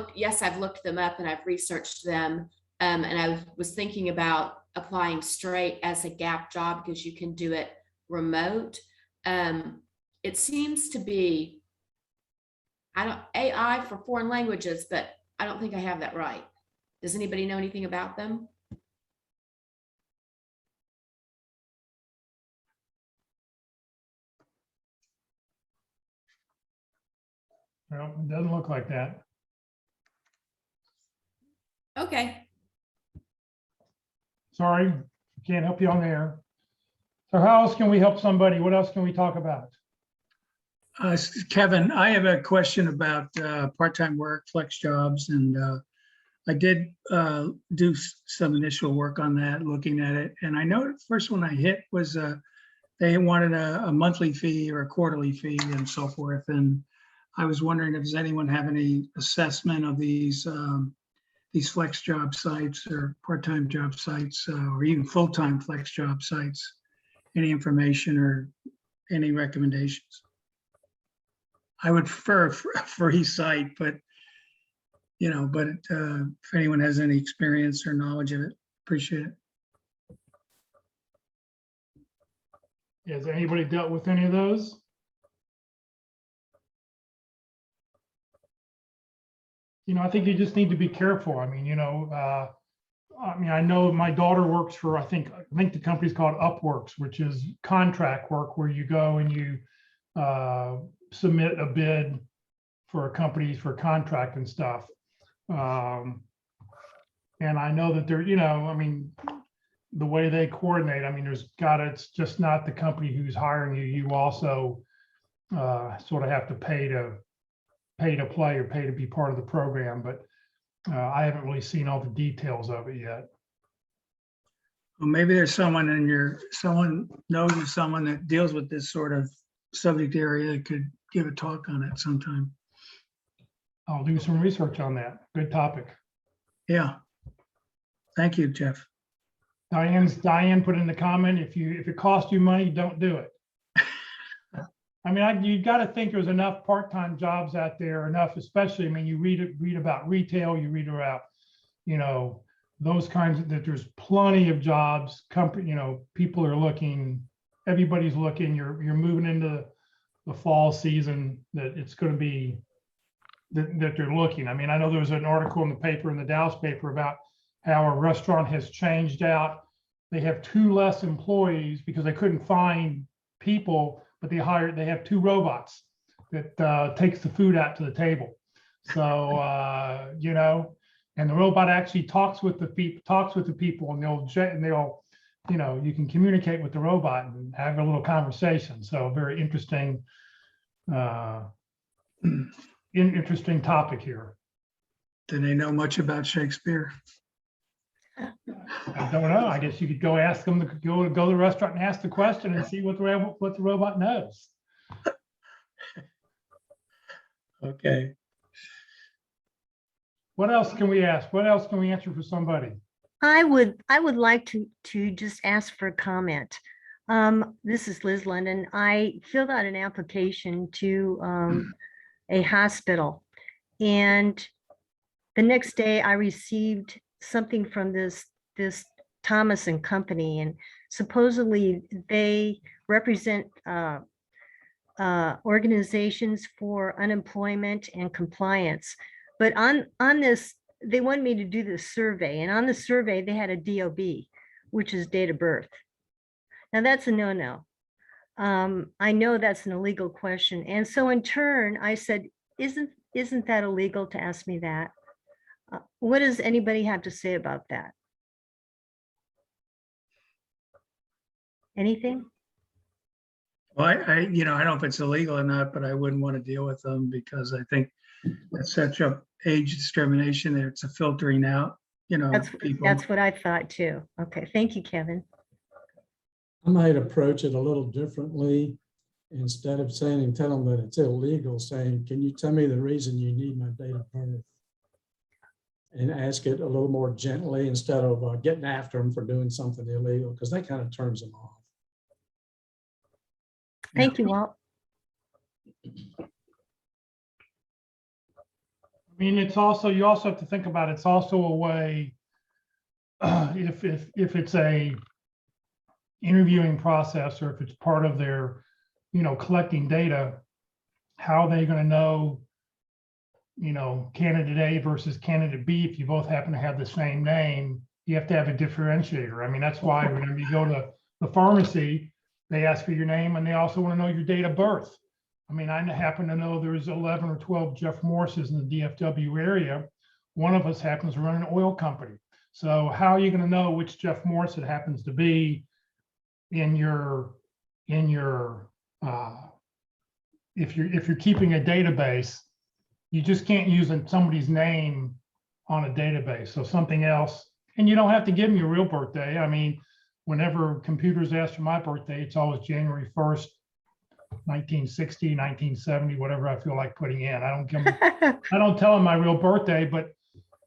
looked them up and I've researched them. And I was thinking about applying straight as a gap job because you can do it remote. It seems to be, AI for foreign languages, but I don't think I have that right. Does anybody know anything about them? Well, it doesn't look like that. Okay. Sorry, can't help you on there. So how else can we help somebody? What else can we talk about? Kevin, I have a question about part-time work, flex jobs, and I did do some initial work on that, looking at it. And I know the first one I hit was they wanted a monthly fee or a quarterly fee and so forth. And I was wondering if does anyone have any assessment of these flex job sites or part-time job sites or even full-time flex job sites? Any information or any recommendations? I would prefer a free site, but if anyone has any experience or knowledge of it, appreciate it. Has anybody dealt with any of those? I think you just need to be careful. I know my daughter works for, I think the company's called Upworks, which is contract work where you go and you submit a bid for companies for contract and stuff. And I know that they're, I mean, the way they coordinate, I mean, it's just not the company who's hiring you. You also sort of have to pay to play or pay to be part of the program, but I haven't really seen all the details of it yet. Well, maybe there's someone knows of someone that deals with this sort of subject area that could give a talk on it sometime. I'll do some research on that. Good topic. Yeah. Thank you, Jeff. Diane put in the comment, if it costs you money, don't do it. I mean, you got to think there's enough part-time jobs out there, especially, I mean, you read about retail, you read about, those kinds that there's plenty of jobs, people are looking, everybody's looking, you're moving into the fall season, that it's going to be, that they're looking. I mean, I know there was an article in the paper, in the Dallas paper, about how a restaurant has changed out. They have 2 less employees because they couldn't find people, but they have 2 robots that takes the food out to the table. So, and the robot actually talks with the people, and they'll, you can communicate with the robot and have a little conversation. So very interesting, interesting topic here. Do they know much about Shakespeare? I don't know. I guess you could go ask them to go to the restaurant and ask the question and see what the robot knows. Okay. What else can we ask? What else can we answer for somebody? I would like to just ask for a comment. This is Liz London. I filled out an application to a hospital, and the next day I received something from this Thomas and Company, and supposedly they represent organizations for unemployment and compliance. But on this, they wanted me to do this survey, and on the survey they had a DOB, which is date of birth. Now that's a no-no. I know that's an illegal question, and so in turn I said, isn't that illegal to ask me that? What does anybody have to say about that? Anything? Well, I don't know if it's illegal or not, but I wouldn't want to deal with them because I think that's such a age discrimination that it's a filtering out, people. That's what I thought too. Okay, thank you, Kevin. I might approach it a little differently. Instead of saying and tell them that it's illegal, saying, can you tell me the reason you need my date of birth? And ask it a little more gently instead of getting after them for doing something illegal, because that kind of turns them off. Thank you, Walt. I mean, you also have to think about, it's also a way, if it's a interviewing process, or if it's part of their, collecting data, how are they going to know, candidate A versus candidate B? If you both happen to have the same name, you have to have a differentiator. I mean, that's why whenever you go to the pharmacy, they ask for your name, and they also want to know your date of birth. I mean, I happen to know there's 11 or 12 Jeff Morrises in the DFW area. One of us happens to run an oil company. So how are you going to know which Jeff Morris it happens to be in your if you're keeping a database? You just can't use somebody's name on a database. So something else, and you don't have to give them your real birthday. I mean, whenever computers ask for my birthday, it's always January 1st, 1960, 1970, whatever I feel like putting in. I don't tell them my real birthday, but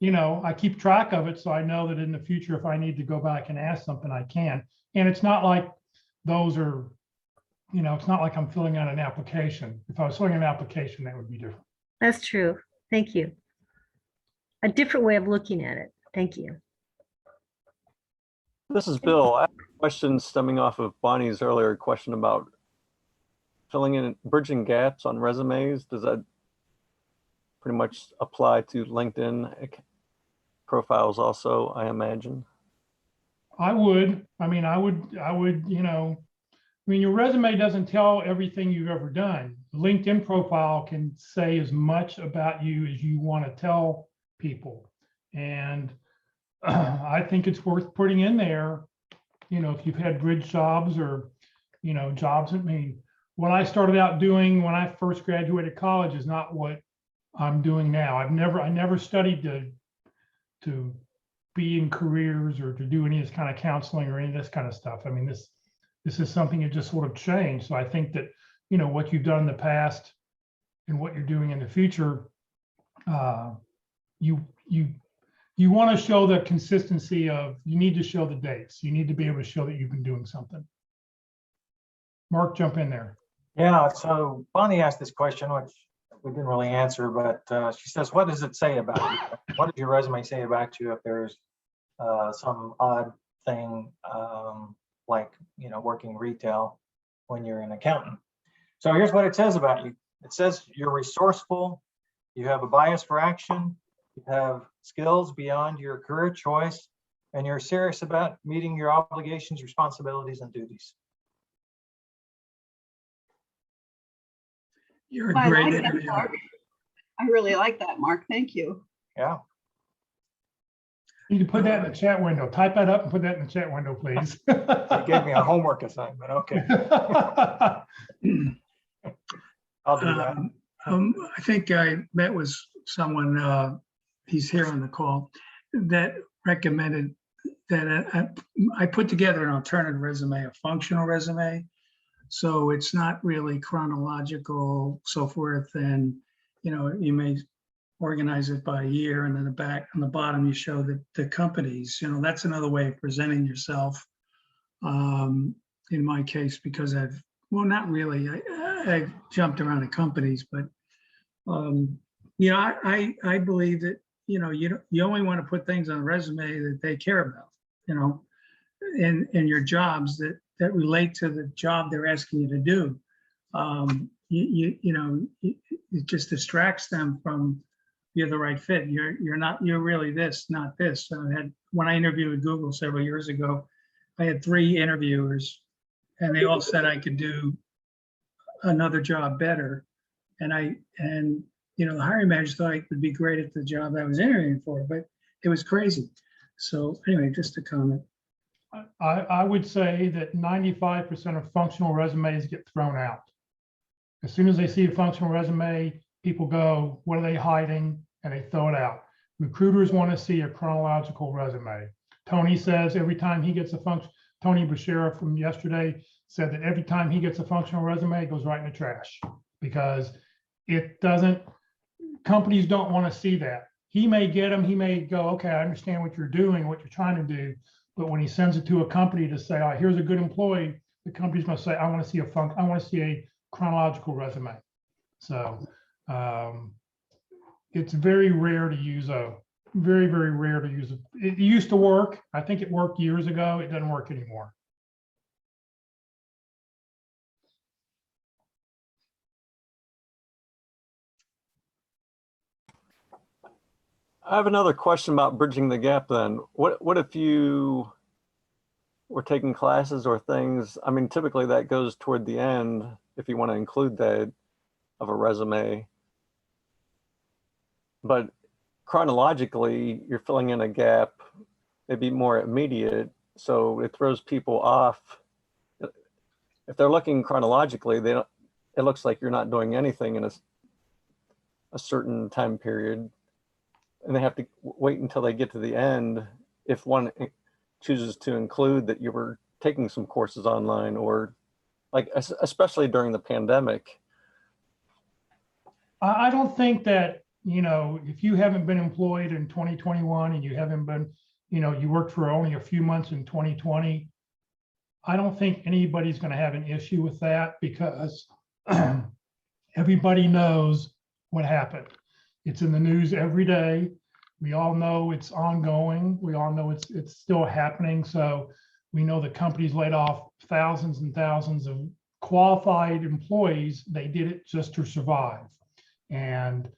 I keep track of it, so I know that in the future, if I need to go back and ask something, I can. And it's not like those are, it's not like I'm filling out an application. If I was filling an application, that would be different. That's true. Thank you. A different way of looking at it. Thank you. This is Bill. I have a question stemming off of Bonnie's earlier question about filling in, bridging gaps on resumes. Does that pretty much apply to LinkedIn profiles also, I imagine? I would, your resume doesn't tell everything you've ever done. LinkedIn profile can say as much about you as you want to tell people. And I think it's worth putting in there, if you've had bridge jobs or, jobs. I mean, what I started out doing when I first graduated college is not what I'm doing now. I never studied to be in careers or to do any of this kind of counseling or any of this kind of stuff. I mean, this is something that just sort of changed. So I think that, what you've done in the past and what you're doing in the future, you want to show the consistency of, you need to show the dates. You need to be able to show that you've been doing something. Mark, jump in there. Yeah, so Bonnie asked this question, which we didn't really answer, but she says, what does it say about you? What does your resume say about you if there's some odd thing like, working retail when you're an accountant? So here's what it says about you. It says you're resourceful, you have a bias for action, you have skills beyond your career choice, and you're serious about meeting your obligations, responsibilities, and duties. You're a I great like that, interviewer. Mark. I really like that, Mark. Thank you. Yeah. You can put that in the chat window. Type that up and put that in the chat window, please. You gave me a homework assignment. Okay, I'll do that. I think I met with someone, he's here on the call, that recommended that I put together an alternative resume, a functional resume. So it's not really chronological, so forth. And, you may organize it by year, and then on the bottom, you show the companies. That's another way of presenting yourself. In my case, because not really, I've jumped around the companies, but I believe that, you only want to put things on a resume that they care about, in your jobs that relate to the job they're asking you to do. It just distracts them from, you're the right fit. You're really this, not this. When I interviewed at Google several years ago, I had 3 interviewers, and they all said I could do another job better. And the hiring manager thought I would be great at the job I was interviewing for, but it was crazy. So anyway, just a comment. I would say that 95% of functional resumes get thrown out. As soon as they see a functional resume, people go, what are they hiding? And they throw it out. Recruiters want to see a chronological resume. Tony says every time he gets a Tony Bashira from yesterday said that every time he gets a functional resume, it goes right in the trash, because companies don't want to see that. He may get them, he may go, okay, I understand what you're doing, what you're trying to do. But when he sends it to a company to say, oh, here's a good employee, the company's going to say, I want to see a chronological resume. So it's very rare to use very, very rare to use it used to work. I think it worked years ago. It doesn't work anymore. I have another question about bridging the gap then. What if you were taking classes or things? I mean, typically that goes toward the end if you want to include that of a resume. But chronologically, you're filling in a gap, maybe more immediate, so it throws people off. If they're looking chronologically, it looks like you're not doing anything in a certain time period. And they have to wait until they get to the end if one chooses to include that you were taking some courses online, or like, especially during the pandemic. I don't think that, if you haven't been employed in 2021 and you haven't been, you worked for only a few months in 2020, I don't think anybody's going to have an issue with that, because everybody knows what happened. It's in the news every day. We all know it's ongoing. We all know it's still happening. So we know the companies laid off thousands and thousands of qualified employees. They did it just to survive. And,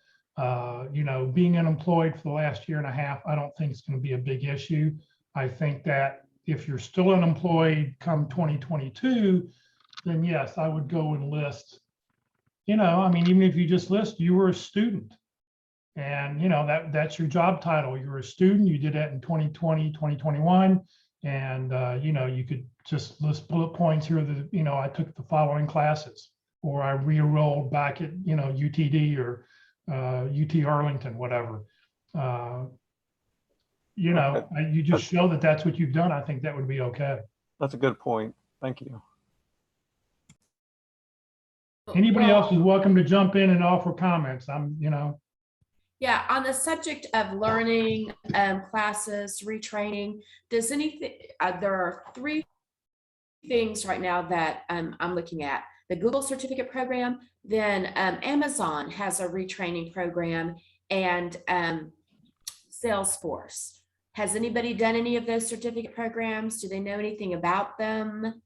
being unemployed for the last year and a half, I don't think it's going to be a big issue. I think that if you're still unemployed come 2022, then yes, I would go enlist you know, I mean, even if you just list, you were a student. And, you know, that's your job title. You're a student. You did that in 2020, 2021. And, you know, you could just list bullet points here that, you know, I took the following classes, or I re-enrolled back at, you know, UTD or UT Arlington, whatever. You know, you just show that that's what you've done. I think that would be okay. That's a good point. Thank you. Anybody Well, else is welcome to jump in and offer comments. You know. Yeah, on the subject of learning, classes, retraining, does anything, there are 3 things right now that I'm looking at. The Google certificate program, then Amazon has a retraining program, and Salesforce. Has anybody done any of those certificate programs? Do they know anything about them?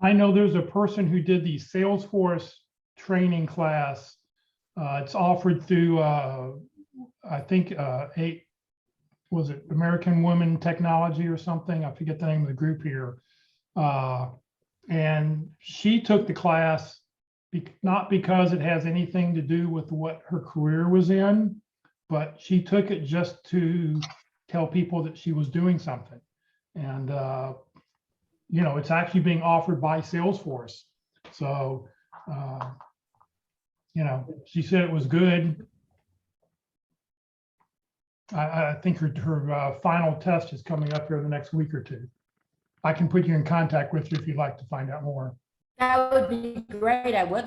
I know there's a person who did the Salesforce training class. It's offered through, I think, was it American Women Technology or something? I forget the name of the group here. And she took the class not because it has anything to do with what her career was in, but she took it just to tell people that she was doing something. And, you know, it's actually being offered by Salesforce. So, you know, she said it was good. I think her final test is coming up here in the next week or 2. I can put you in contact with her if you'd like to find out more. That would be great. I would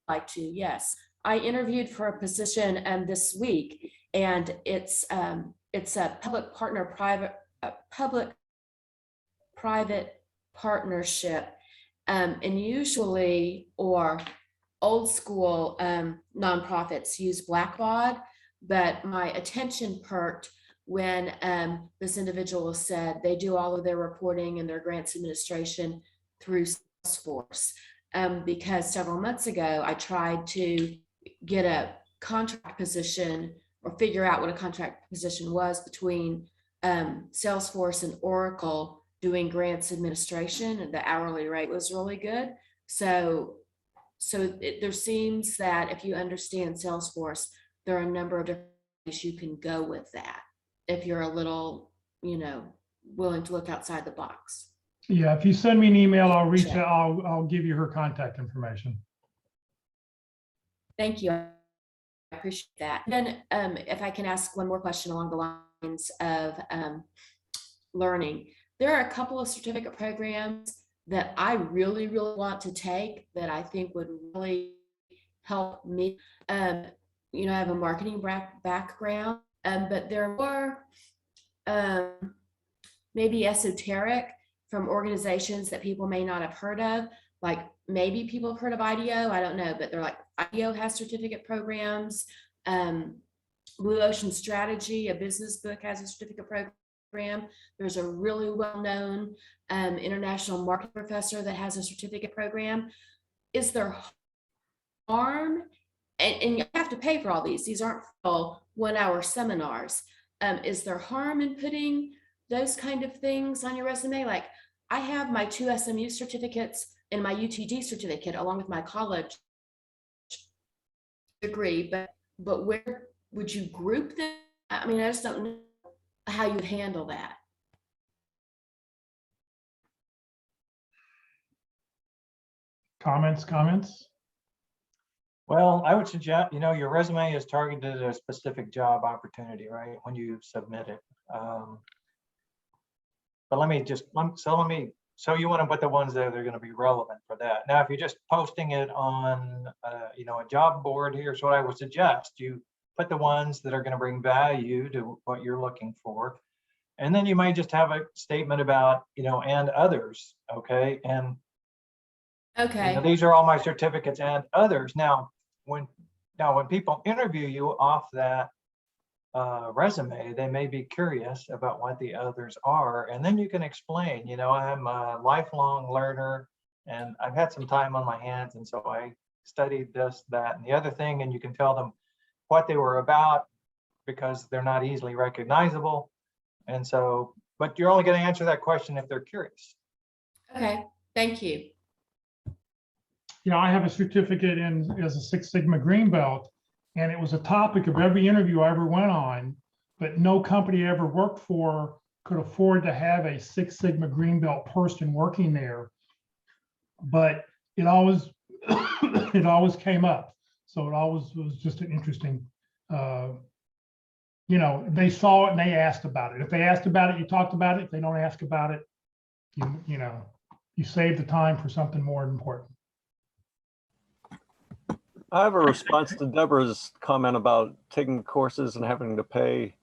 like to, yes. I interviewed for a position this week, and it's a public-private partnership, and usually, or old school nonprofits use Blackbaud, but my attention perked when this individual said they do all of their reporting and their grants administration through Salesforce. Because several months ago, I tried to get a contract position or figure out what a contract position was between Salesforce and Oracle doing grants administration, and the hourly rate was really good. So there seems that if you understand Salesforce, there are a number of different ways you can go with that if you're a little, you know, willing to look outside the box. Yeah, if you send me an email, I'll reach out. I'll give you her contact information. Thank you. I appreciate that. Then if I can ask one more question along the lines of learning, there are a couple of certificate programs that I really, really want to take that I think would really help me. You know, I have a marketing background, but they're more maybe esoteric from organizations that people may not have heard of. Like maybe people have heard of IDEO, I don't know, but they're like, IDEO has certificate programs. Blue Ocean Strategy, a business book, has a certificate program. There's a really well-known international marketing professor that has a certificate program. Is there harm? And you have to pay for all these. These aren't full 1-hour seminars. Is there harm in putting those kind of things on your resume? Like I have my 2 SMU certificates and my UTD certificate along with my college degree, but where would you group them? I mean, I just don't know how you handle that. Comments? Well, I would suggest, you know, your resume is targeted at a specific job opportunity, right? When you submit it. But so you want to put the ones that are going to be relevant for that. Now, if you're just posting it on, you know, a job board, here's what I would suggest. You put the ones that are going to bring value to what you're looking for. And then you might just have a statement about, you know, and others, okay? And Okay. you know, these are all my certificates and others. Now, when people interview you off that resume, they may be curious about what the others are, and then you can explain, you know, I'm a lifelong learner and I've had some time on my hands, and so I studied this, that, and the other thing, and you can tell them what they were about because they're not easily recognizable. And so, but you're only going to answer that question if they're curious. Okay, thank you. Yeah, I have a certificate in as a Six Sigma Green Belt, and it was a topic of every interview I ever went on, but no company I ever worked for could afford to have a Six Sigma Green Belt person working there. But it always it always came up. So it always was just an interesting, you know, they saw it and they asked about it. If they asked about it, you talked about it. If they don't ask about it, you know, you save the time for something more important. I have a response to Deborah's comment about taking courses and having to pay.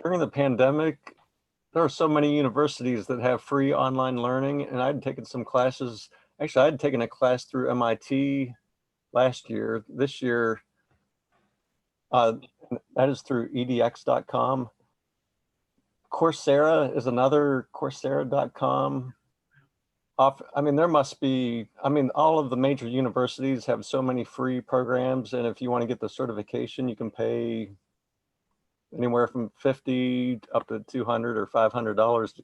During the pandemic, there are so many universities that have free online learning, and I'd taken some classes. Actually, I'd taken a class through MIT last year. This year, that is through edx.com. Coursera is another, coursera.com. I mean, there must be, I mean, all of the major universities have so many free programs. And if you want to get the certification, you can pay anywhere from $50 up to $200 or $500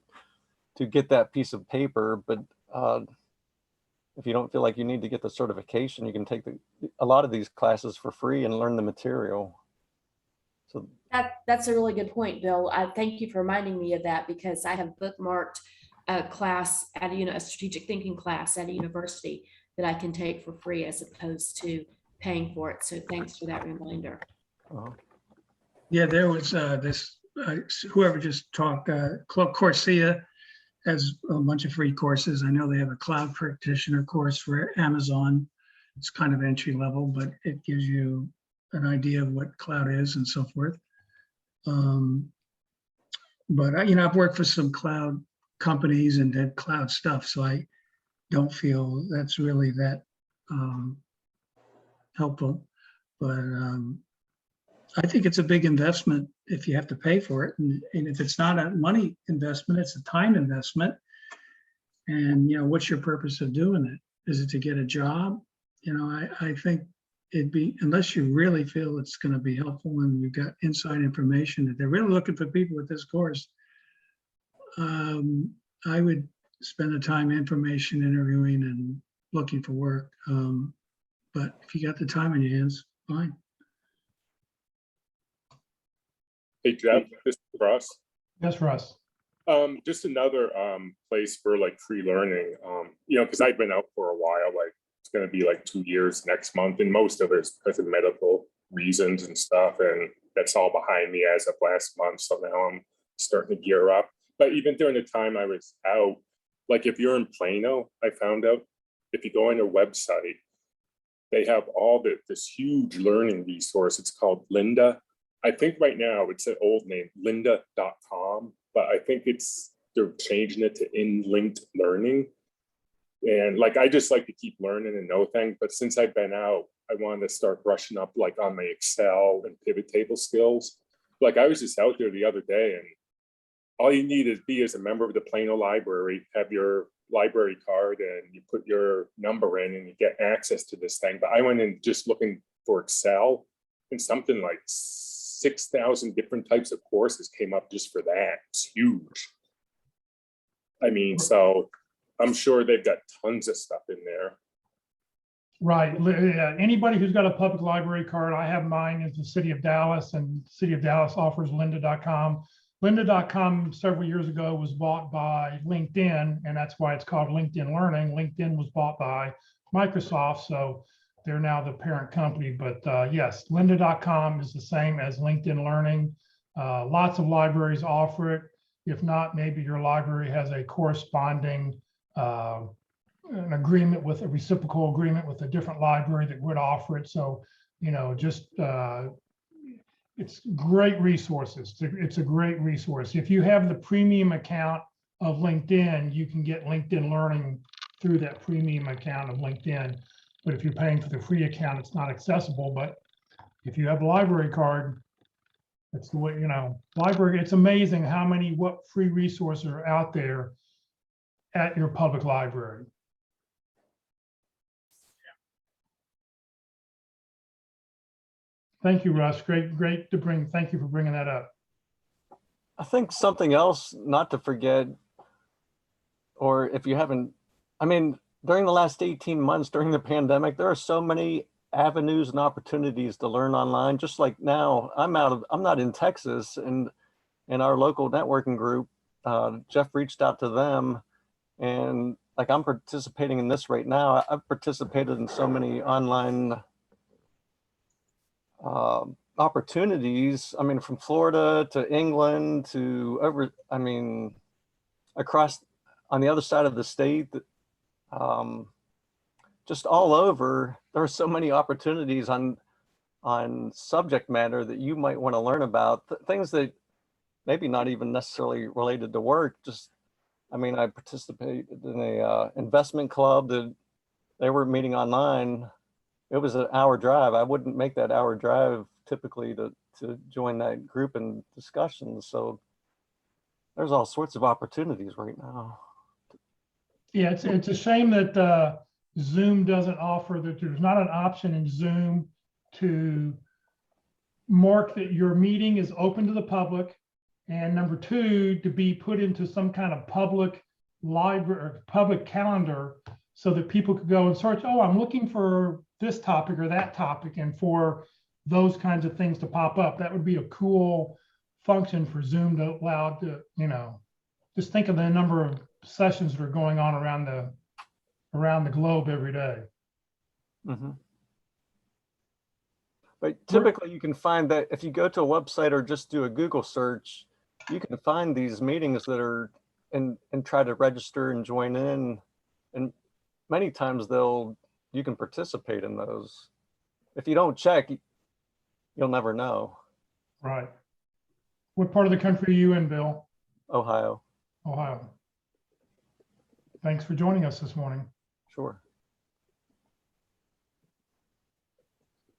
to get that piece of paper. But if you don't feel like you need to get the certification, you can take a lot of these classes for free and learn the material. So That's a really good point, Bill. Thank you for reminding me of that, because I have bookmarked a class at a strategic thinking class at a university that I can take for free as opposed to paying for it. So thanks for that reminder. Yeah, there was this, whoever just talked, Coursera has a bunch of free courses. I know they have a cloud practitioner course for Amazon. It's kind of entry level, but it gives you an idea of what cloud is and so forth. But I've worked for some cloud companies and did cloud stuff, so I don't feel that's really that helpful. But I think it's a big investment if you have to pay for it, and if it's not a money investment, it's a time investment. And what's your purpose of doing it? Is it to get a job? I think it'd be, unless you really feel it's going to be helpful and you've got inside information that they're really looking for people with this course, I would spend the time information interviewing and looking for work. But if you got the time in your hands, fine. Hey, Jeff, this is Russ. Yes, Russ. Just another place for like free learning, because I've been out for a while, like it's going to be like 2 years next month, and most of it's because of medical reasons and stuff, and that's all behind me as of last month. So now I'm starting to gear up. But even during the time I was out, like if you're in Plano, I found out if you go on their website, they have all this huge learning resource. It's called Lynda. I think right now it's an old name, lynda.com, but I think they're changing it to In-Linked Learning. And like, I just like to keep learning and know things, but since I've been out, I wanted to start brushing up like on my Excel and pivot table skills. Like I was just out there the other day, and all you need is be as a member of the Plano Library, have your library card, and you put your number in and you get access to this thing. But I went in just looking for Excel, and something like 6,000 different types of courses came up just for that. It's huge. I mean, so I'm sure they've got tons of stuff in there. Right. Anybody who's got a public library card, I have mine in the city of Dallas, and the city of Dallas offers lynda.com. Lynda.com several years ago was bought by LinkedIn, and that's why it's called LinkedIn Learning. LinkedIn was bought by Microsoft, so they're now the parent company. But yes, lynda.com is the same as LinkedIn Learning. Lots of libraries offer it. If not, maybe your library has a corresponding an agreement with a reciprocal agreement with a different library that would offer it. So, just it's great resources. It's a great resource. If you have the premium account of LinkedIn, you can get LinkedIn Learning through that premium account of LinkedIn. But if you're paying for the free account, it's not accessible. But if you have a library card, that's the way, library, it's amazing what free resources are out there at your public library. Thank you, Russ. Great to thank you for bringing that up. I think something else not to forget, or if you haven't, I mean, during the last 18 months during the pandemic, there are so many avenues and opportunities to learn online. Just like now, I'm not in Texas, and in our local networking group, Jeff reached out to them, and like I'm participating in this right now. I've participated in so many online opportunities. I mean, from Florida to England to across on the other side of the state, just all over. There are so many opportunities on subject matter that you might want to learn about, things that maybe not even necessarily related to work. Just, I mean, I participated in a investment club that they were meeting online. It was an hour drive. I wouldn't make that hour drive typically to join that group and discussions. So there's all sorts of opportunities right now. Yeah, it's a shame that Zoom doesn't offer that. There's not an option in Zoom to mark that your meeting is open to the public, and number two, to be put into some kind of public library or public calendar so that people could go and search, oh, I'm looking for this topic or that topic, and for those kinds of things to pop up. That would be a cool function for Zoom to allow to, just think of the number of sessions that are going on around the globe every day. Mm-hmm. But typically you can find that if you go to a website or just do a Google search, you can find these meetings that are and try to register and join in. And many times you can participate in those. If you don't check, you'll never know. Right. What part of the country are you in, Bill? Ohio. Ohio. Thanks for joining us this morning. Sure.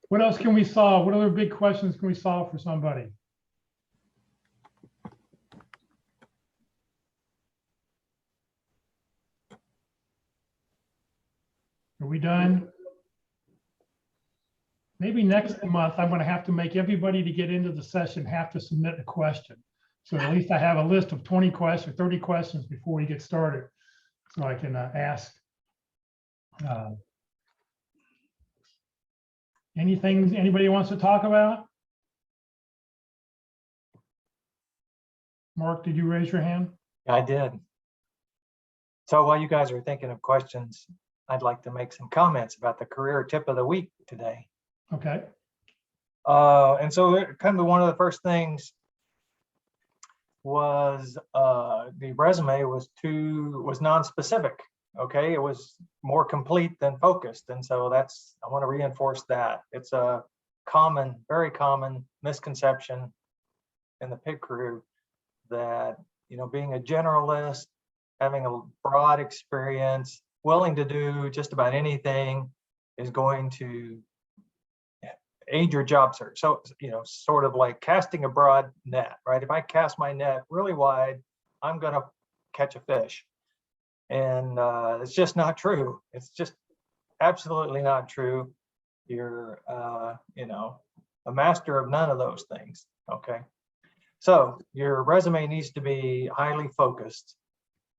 What else can we solve? What other big questions can we solve for somebody? Are we done? Maybe next month, I'm going to have to make everybody to get into the session have to submit a question. So at least I have a list of 20 questions or 30 questions before we get started. So I can ask anything anybody wants to talk about? Mark, did you raise your hand? I did. So while you guys are thinking of questions, I'd like to make some comments about the career tip of the week today. Okay. And so kind of one of the first things was the resume was non-specific. Okay, it was more complete than focused, and so I want to reinforce that. It's a very common misconception in the PIC crew that being a generalist, having a broad experience, willing to do just about anything is going to aid your job search. So, sort of like casting a broad net, right? If I cast my net really wide, I'm going to catch a fish. And it's just not true. It's just absolutely not true. You're, a master of none of those things. Okay. So your resume needs to be highly focused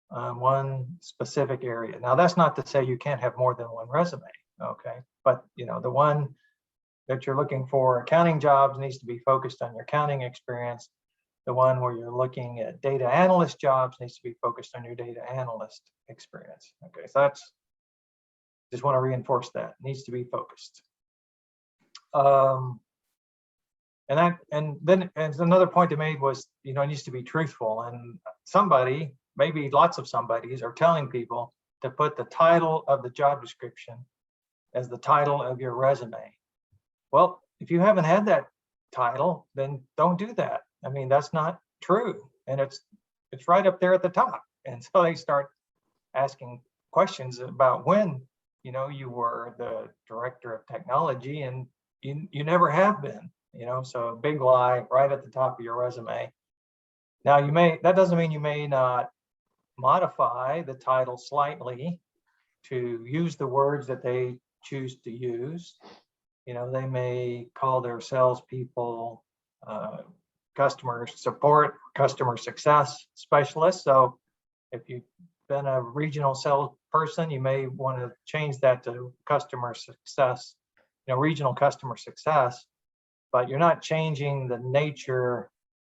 on one specific area. Now, that's not to say you can't have more than one resume. Okay. But, the one that you're looking for accounting jobs needs to be focused on your accounting experience. The one where you're looking at data analyst jobs needs to be focused on your data analyst experience. Okay, so just want to reinforce that. It needs to be focused. And then another point I made was, it needs to be truthful. And somebody, maybe lots of somebodies, are telling people to put the title of the job description as the title of your resume. Well, if you haven't had that title, then don't do that. I mean, that's not true. And it's right up there at the top. And so they start asking questions about when, you were the director of technology, and you never have been, so a big lie right at the top of your resume. Now that doesn't mean you may not modify the title slightly to use the words that they choose to use. They may call their salespeople customer support, customer success specialist. So if you've been a regional sales person, you may want to change that to customer success, regional customer success, but you're not changing the nature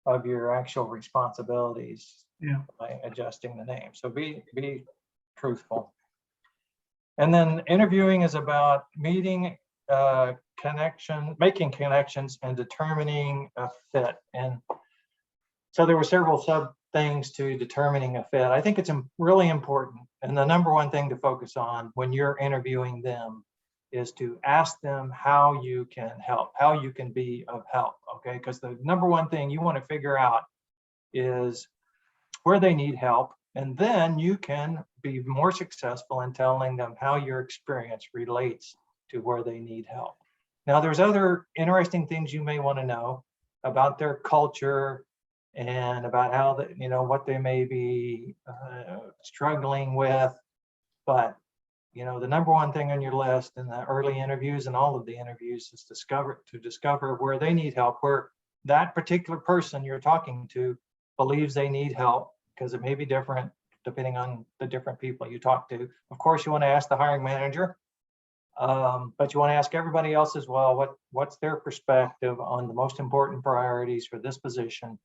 of your actual responsibilities by adjusting the name. So be truthful. And then interviewing is about making connections and determining a fit. And so there were several sub things to determining a fit. I think it's really important. And the number one thing to focus on when you're interviewing them is to ask them how you can help, how you can be of help, okay? Because the number one thing you want to figure out is where they need help, and then you can be more successful in telling them how your experience relates to where they need help. Now, there's other interesting things you may want to know about their culture and about how what they may be struggling with, but the number one thing on your list in the early interviews and all of the interviews is to discover where they need help, where that particular person you're talking to believes they need help, because it may be different depending on the different people you talk to. Of course, you want to ask the hiring manager, but you want to ask everybody else as well, what's their perspective on the most important priorities for this position.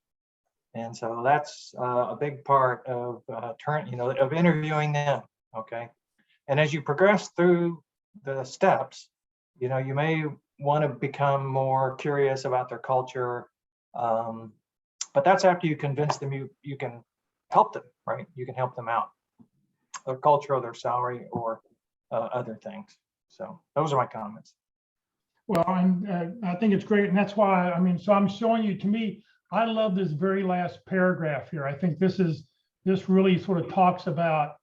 And so that's a big part of of interviewing them, okay? And as you progress through the steps, you may want to become more curious about their culture. But that's after you convince them you can help them, right? You can help them out, their culture, or their salary, or other things. So those are my comments. Well, and I think it's great. And that's why, so I'm showing you, to me, I love this very last paragraph here. I think this really sort of talks about,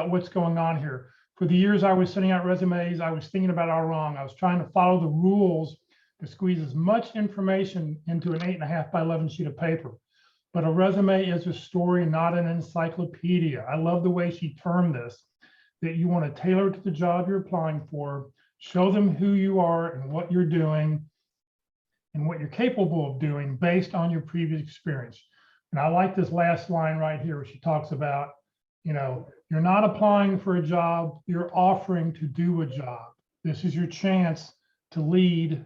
what's going on here. For the years I was sending out resumes, I was thinking about it all wrong. I was trying to follow the rules to squeeze as much information into an 8.5 by 11 sheet of paper. But a resume is a story, not an encyclopedia. I love the way she termed this, that you want to tailor it to the job you're applying for, show them who you are and what you're doing and what you're capable of doing based on your previous experience. And I like this last line right here where she talks about, you're not applying for a job, you're offering to do a job. This is your chance to lead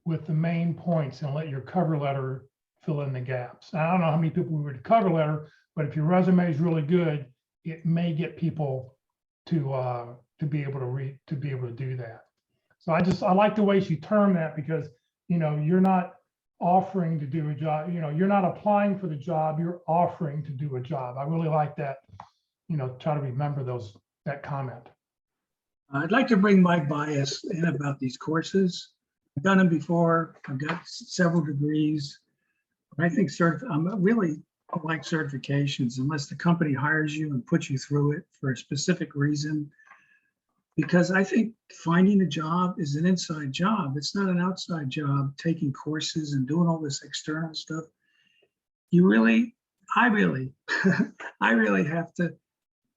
with the main points and let your cover letter fill in the gaps. I don't know how many people read a cover letter, but if your resume is really good, it may get people to be able to do that. So I like the way she termed that, because you're not offering to do a job, you're not applying for the job, you're offering to do a job. I really like that, try to remember that comment. I'd like to bring my bias in about these courses. I've done them before. I've got several degrees. I think I like certifications unless the company hires you and puts you through it for a specific reason. Because I think finding a job is an inside job. It's not an outside job, taking courses and doing all this external stuff. I really have to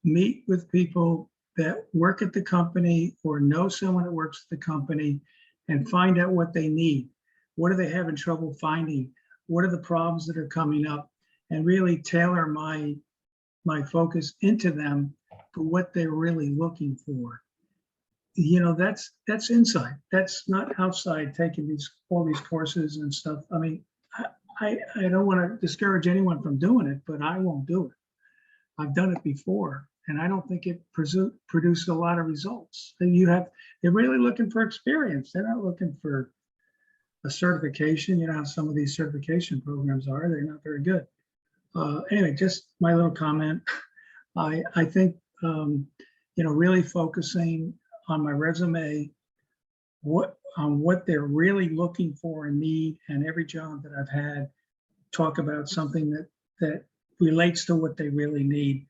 meet with people that work at the company or know someone that works at the company and find out what they need. What are they having trouble finding? What are the problems that are coming up? And really tailor my focus into them for what they're really looking for. That's inside. That's not outside, taking all these courses and stuff. I don't want to discourage anyone from doing it, but I won't do it. I've done it before, and I don't think it produced a lot of results. They're really looking for experience. They're not looking for a certification. You know how some of these certification programs are. They're not very good. Anyway, just my little comment. I think really focusing on my resume, on what they're really looking for and need, and every job that I've had, talk about something that relates to what they really need.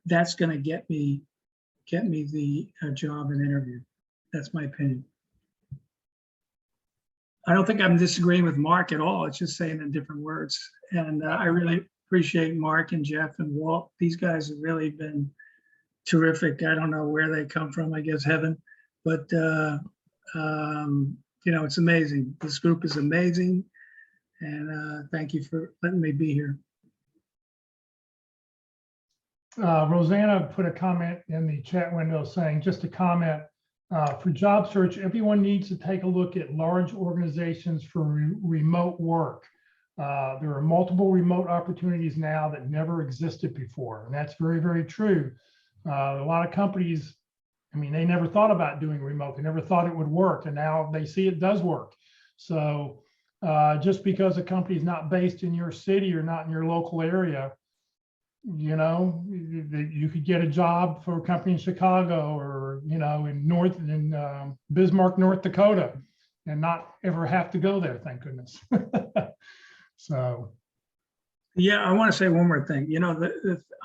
That's going to get me the job and interview. That's my opinion. I don't think I'm disagreeing with Mark at all. It's just saying in different words. And I really appreciate Mark and Jeff and Walt. These guys have really been terrific. I don't know where they come from, I guess heaven, but it's amazing. This group is amazing. And thank you for letting me be here. Rosanna put a comment in the chat window saying, just a comment, for job search, everyone needs to take a look at large organizations for remote work. There are multiple remote opportunities now that never existed before, and that's very, very true. A lot of companies, I mean, they never thought about doing remote. They never thought it would work, and now they see it does work. So just because a company is not based in your city or not in your local area, you know, you could get a job for a company in Chicago or, you know, in Bismarck, North Dakota, and not ever have to go there, thank goodness. So. Yeah, I want to say one more thing. You know,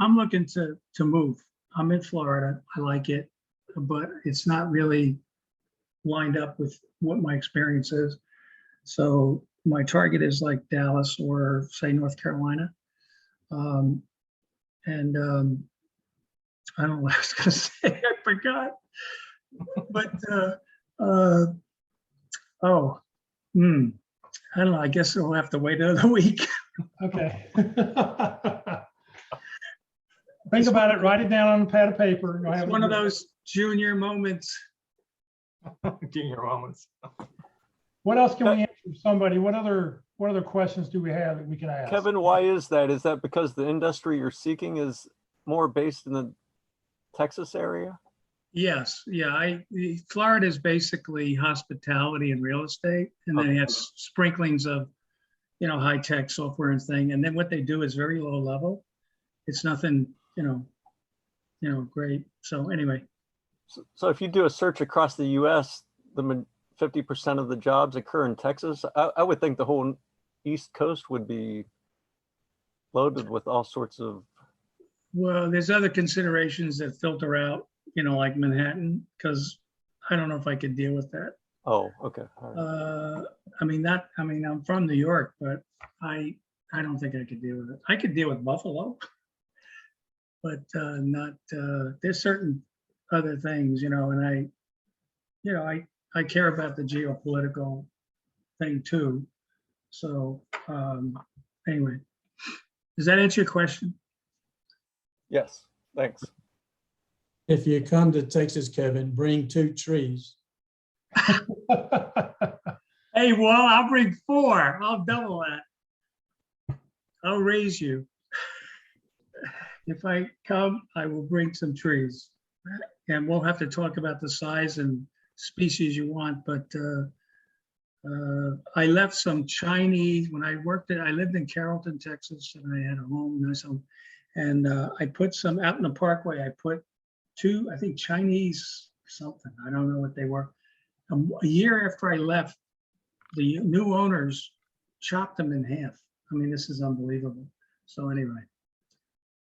I'm looking to move. I'm in Florida. I like it, but it's not really lined up with what my experience is. So my target is like Dallas or say North Carolina. I don't know what I was going to say. I forgot. But I don't know. I guess we'll have to wait another week. Okay. Think about it, write it down on a pad of paper. It's one of those junior moments. Junior moments. What else can we answer for somebody? What other questions do we have that we can ask? Kevin, why is that? Is that because the industry you're seeking is more based in the Texas area? Yes, yeah. Florida is basically hospitality and real estate, and then it has sprinklings of, you know, high tech software and thing. And then what they do is very low level. It's nothing, you know, great. So anyway. So if you do a search across the U.S., the 50% of the jobs occur in Texas. I would think the whole East Coast would be loaded with all sorts of. Well, there's other considerations that filter out, you know, like Manhattan, because I don't know if I could deal with that. Oh, okay. All right. I'm from New York, but I don't think I could deal with it. I could deal with Buffalo, but not, there's certain other things, you know, and I care about the geopolitical thing too. So anyway, does that answer your question? Yes, thanks. If you come to Texas, Kevin, bring 2 trees. Hey, well, I'll bring 4. I'll double that. I'll raise you. If I come, I will bring some trees. And we'll have to talk about the size and species you want, but I left some Chinese, when I lived in Carrollton, Texas, and I had a home, nice home. And I put some out in the parkway. I put 2, I think Chinese something. I don't know what they were. A year after I left, the new owners chopped them in half. I mean, this is unbelievable. So anyway,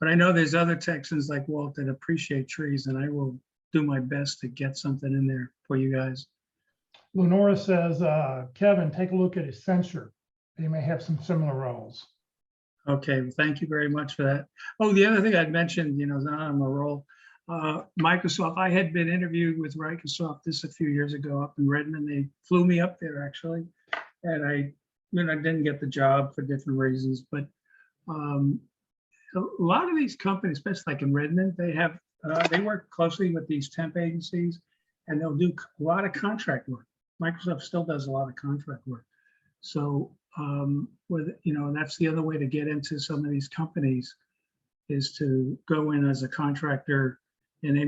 but I know there's other Texans like Walt that appreciate trees, and I will do my best to get something in there for you guys. Lenora says, Kevin, take a look at Accenture. They may have some similar roles. Okay, well, thank you very much for that. Oh, the other thing I'd mentioned, you know, is on my role, Microsoft. I had been interviewed with Microsoft this a few years ago up in Redmond. They flew me up there actually, and I didn't get the job for different reasons. But a lot of these companies, especially like in Redmond, they work closely with these temp agencies, and they'll do a lot of contract work. Microsoft still does a lot of contract work. So that's the other way to get into some of these companies is to go in as a contractor, and they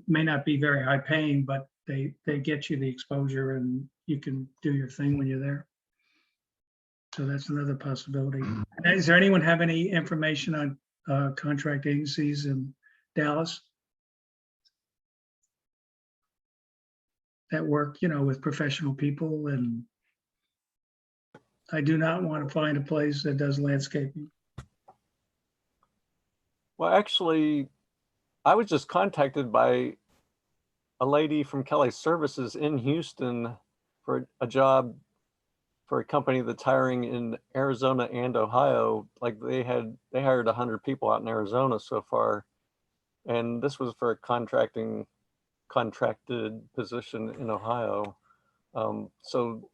may not be very high paying, but they get you the exposure and you can do your thing when you're there. So that's another possibility. Does there anyone have any information on contract agencies in Dallas that work, with professional people? And I do not want to find a place that does landscaping. Well, actually, I was just contacted by a lady from Kelly Services in Houston for a job for a company that's hiring in Arizona and Ohio. Like they hired 100 people out in Arizona so far. And this was for a contracted position in Ohio. So,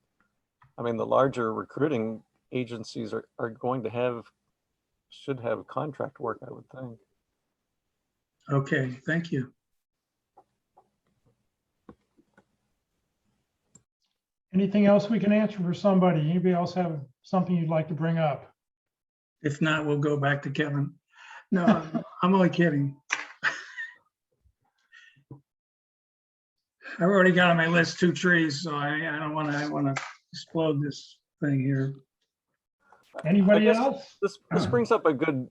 I mean, the larger recruiting agencies are going to should have contract work, I would think. Okay, thank you. Anything else we can answer for somebody? Anybody else have something you'd like to bring up? If not, we'll go back to Kevin. No, I'm only kidding. I've already got on my list 2 trees, so I don't want to explode this thing here. Anybody guess else? This brings up a good,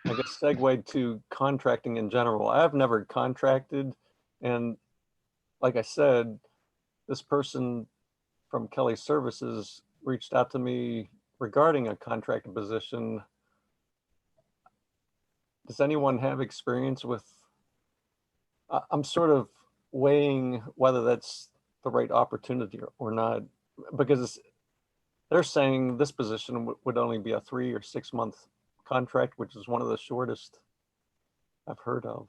I guess, segue to contracting in general. I've never contracted, and like I said, this person from Kelly Services reached out to me regarding a contracted position. Does anyone have experience with? I'm sort of weighing whether that's the right opportunity or not, because they're saying this position would only be a 3 or 6 month contract, which is one of the shortest I've heard of.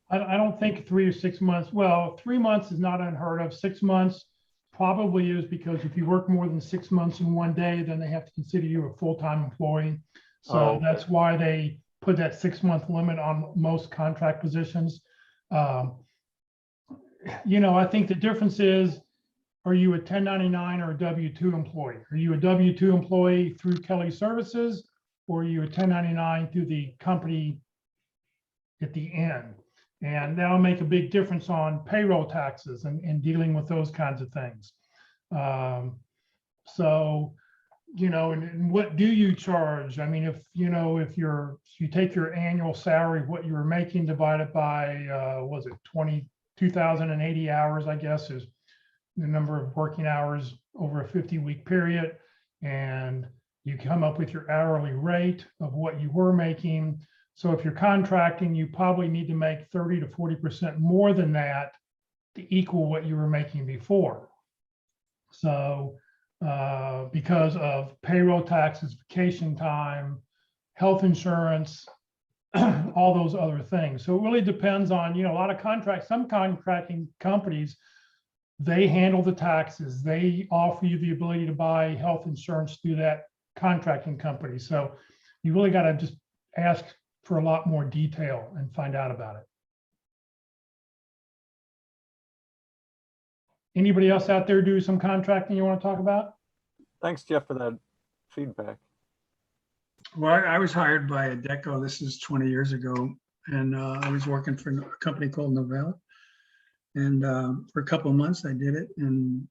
I don't think 3 or 6 months. Well, 3 months is not unheard of. 6 months probably is, because if you work more than 6 months in one day, then they have to consider you a full-time employee. So Oh, okay. that's why they put that 6-month limit on most contract positions. You know, I think the difference is, are you a 1099 or a W-2 employee? Are you a W-2 employee through Kelly Services, or are you a 1099 through the company at the end? And that'll make a big difference on payroll taxes and dealing with those kinds of things. So, you know, and what do you charge? I mean, if you take your annual salary, what you were making divided by, was it 22,080 hours, I guess, is the number of working hours over a 50-week period. And you come up with your hourly rate of what you were making. So if you're contracting, you probably need to make 30 to 40% more than that to equal what you were making before. So because of payroll taxes, vacation time, health insurance, all those other things. So it really depends on, a lot of contracts, some contracting companies, they handle the taxes. They offer you the ability to buy health insurance through that contracting company. So you really got to just ask for a lot more detail and find out about it. Anybody else out there do some contracting you want to talk about? Thanks, Jeff, for that feedback. Well, I was hired by Adecco. This is 20 years ago. And I was working for a company called Novell. And for a couple of months I did it. And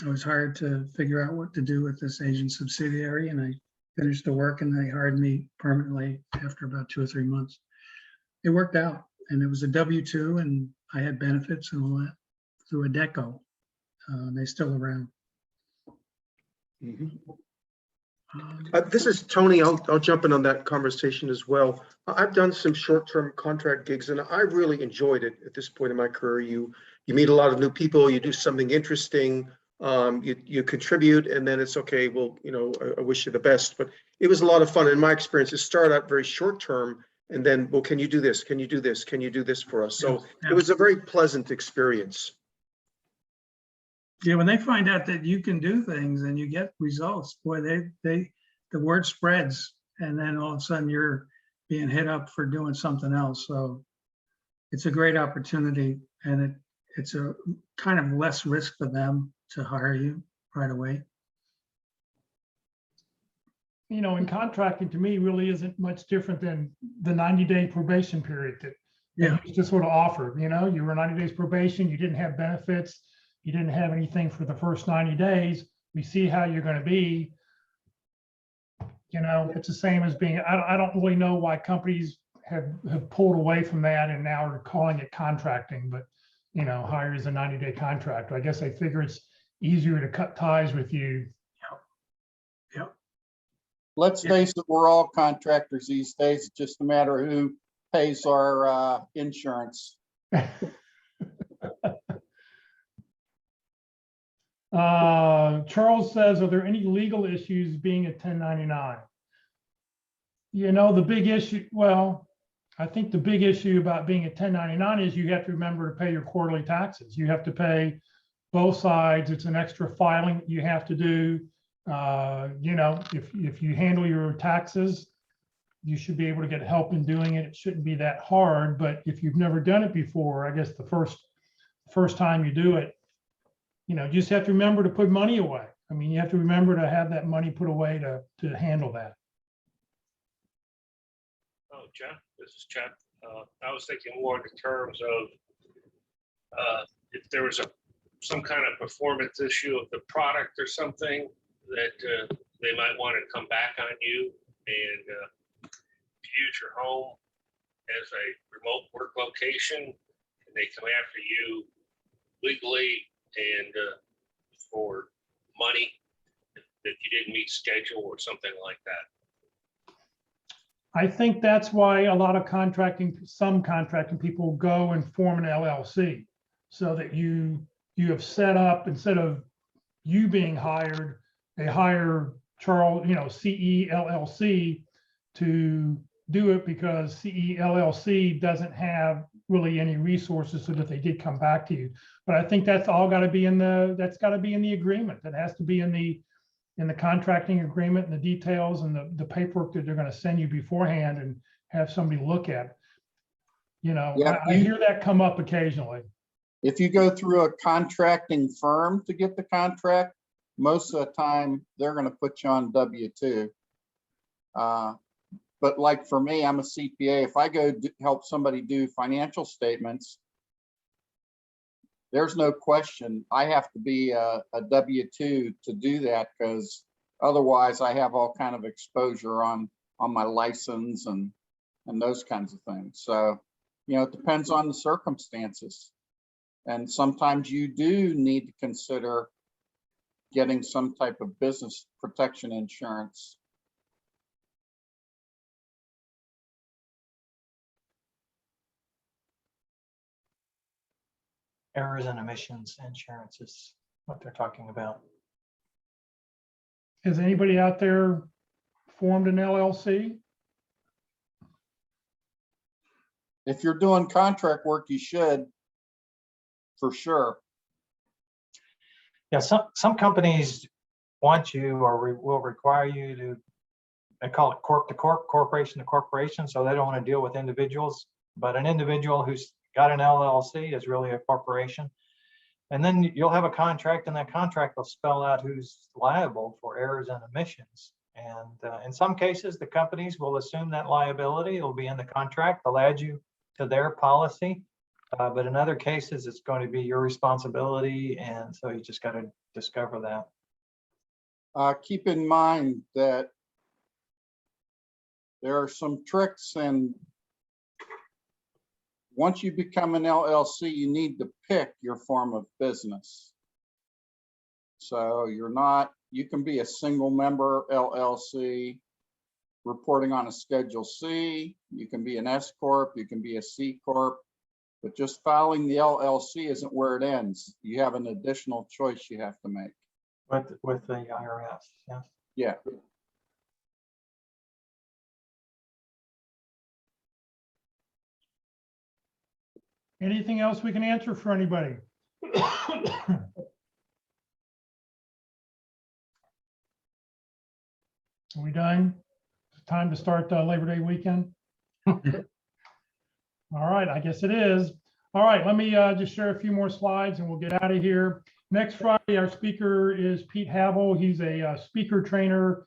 I was hired to figure out what to do with this Asian subsidiary. And I finished the work and they hired me permanently after about 2 or 3 months. It worked out, and it was a W-2 and I had benefits and all that through Adecco. They're still around. This is Tony. I'll jump in on that conversation as well. I've done some short-term contract gigs and I really enjoyed it at this point in my career. You meet a lot of new people, you do something interesting, you contribute, and then it's okay, well, I wish you the best. But it was a lot of fun. In my experience, it started out very short-term, and then, well, can you do this? Can you do this? Can you do this for us? So Yeah. It was a very pleasant experience. Yeah, when they find out that you can do things and you get results, boy, the word spreads, and then all of a sudden you're being hit up for doing something else. So it's a great opportunity, and it's a kind of less risk for them to hire you right away. In contracting, to me, really isn't much different than the 90-day probation period that you just sort of offered. You were 90 days probation, you didn't have benefits, you didn't have anything for the first 90 days. We see how you're going to be. It's the same as being, I don't really know why companies have pulled away from that and now are calling it contracting, but hire is a 90-day contract. I guess they figure it's easier to cut ties with you. Yep. Let's face it, we're all contractors these days. It's just a matter of who pays our insurance. Charles says, are there any legal issues being a 1099? The big issue, I think the big issue about being a 1099 is you have to remember to pay your quarterly taxes. You have to pay both sides. It's an extra filing you have to do. If you handle your taxes you should be able to get help in doing it. It shouldn't be that hard, but if you've never done it before, I guess the first time you do it, you know, you just have to remember to put money away. I mean, you have to remember to have that money put away to handle that. Oh, Jeff, this is Jeff. I was thinking more in the terms of if there was some kind of performance issue of the product or something that they might want to come back on you and use your home as a remote work location, and they come after you legally and for money that you didn't meet schedule or something like that. I think that's why a lot of some contracting people go and form an LLC, so that you have set up, instead of you being hired, they hire Charles, CE LLC to do it, because CE LLC doesn't have really any resources, so that they did come back to you. But I think that's all got to be in the agreement. That has to be in the contracting agreement, and the details and the paperwork that they're going to send you beforehand and have somebody look at. Yeah, I hear that come up occasionally. If you go through a contracting firm to get the contract, most of the time they're going to put you on W-2. But like for me, I'm a CPA. If I go help somebody do financial statements, there's no question I have to be a W-2 to do that, because otherwise I have all kind of exposure on my license and those kinds of things. So, it depends on the circumstances. And sometimes you do need to consider getting some type of business protection insurance. Errors and emissions insurance is what they're talking about. Has anybody out there formed an LLC? If you're doing contract work, you should, for sure. Yeah, some companies want you or will require you to, they call it corp to corp, corporation to corporation, so they don't want to deal with individuals. But an individual who's got an LLC is really a corporation. And then you'll have a contract, and that contract will spell out who's liable for errors and omissions. And in some cases, the companies will assume that liability. It'll be in the contract. They'll add you to their policy. But in other cases, it's going to be your responsibility. And so you just got to discover that. Keep in mind that there are some tricks, and once you become an LLC, you need to pick your form of business. So you can be a single member LLC reporting on a Schedule C, you can be an S Corp, you can be a C Corp, but just filing the LLC isn't where it ends. You have an additional choice you have to make. With the IRS, yes. Yeah. Anything else we can answer for anybody? Are we done? It's time to start the Labor Day weekend. All right, I guess it is. All right, let me just share a few more slides and we'll get out of here. Next Friday, our speaker is Pete Havel. He's a speaker trainer,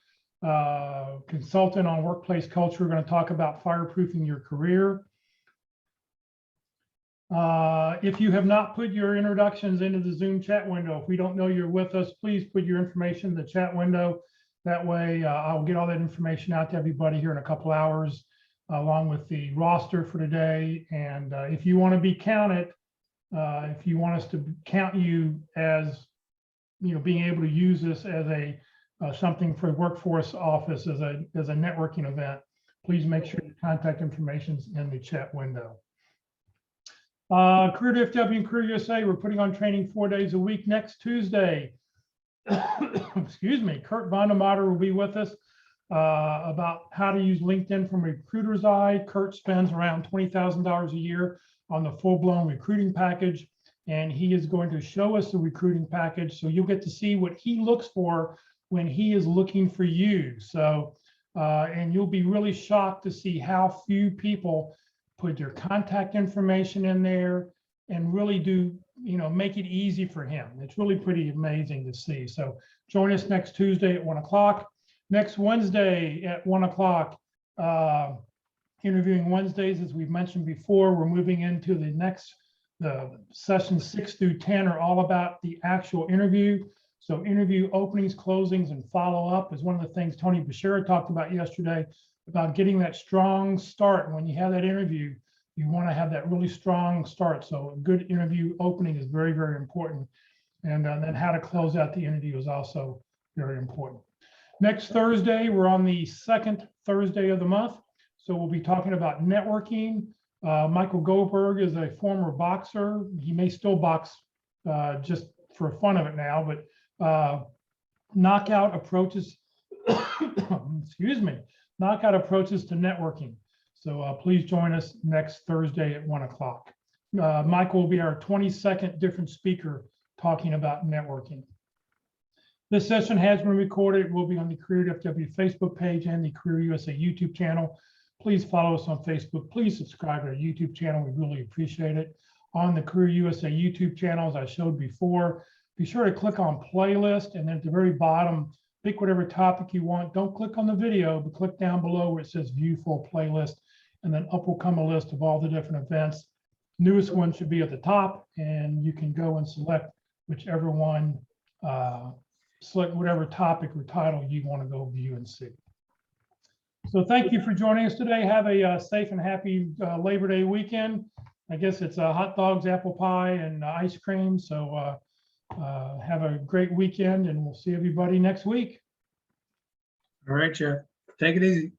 consultant on workplace culture. We're going to talk about fireproofing your career. If you have not put your introductions into the Zoom chat window, if we don't know you're with us, please put your information in the chat window. That way I'll get all that information out to everybody here in a couple hours, along with the roster for today. And if you want to be counted, if you want us to count you as, being able to use this as a something for the workforce office as a networking event, please make sure your contact information is in the chat window. Career to FW and Career USA, we're putting on training 4 days a week. Next Tuesday, excuse me, Kurt Vondermatter will be with us about how to use LinkedIn from a recruiter's eye. Kurt spends around $20,000 a year on the full-blown recruiting package, and he is going to show us the recruiting package, so you'll get to see what he looks for when he is looking for you. So And you'll be really shocked to see how few people put their contact information in there and really do, make it easy for him. It's really pretty amazing to see. So join us next Tuesday at 1 o'clock. Next Wednesday at 1 o'clock, Interviewing Wednesdays, as we've mentioned before, we're moving into the sessions 6 through 10 are all about the actual interview. So interview openings, closings, and follow-up is one of the things Tony Bashir talked about yesterday, about getting that strong start. And when you have that interview, you want to have that really strong start. So a good interview opening is very, very important. And then how to close out the interview is also very important. Next Thursday, we're on the second Thursday of the month. So we'll be talking about networking. Michael Goldberg is a former boxer. He may still box just for fun of it now, but knockout approaches, excuse me, knockout approaches to networking. So please join us next Thursday at 1 o'clock. Michael will be our 22nd different speaker talking about networking. This session has been recorded. It will be on the Career FW Facebook page and the Career USA YouTube channel. Please follow us on Facebook. Please subscribe to our YouTube channel. We really appreciate it. On the Career USA YouTube channel, as I showed before, be sure to click on playlist, and then at the very bottom, pick whatever topic you want. Don't click on the video, but click down below where it says view full playlist, and then up will come a list of all the different events. Newest one should be at the top, and you can go and select whichever one, select whatever topic or title you want to go view and see. So thank you for joining us today. Have a safe and happy Labor Day weekend. I guess it's hot dogs, apple pie, and ice cream. So have a great weekend, and we'll see everybody next week. All right, Jeff. Take it easy.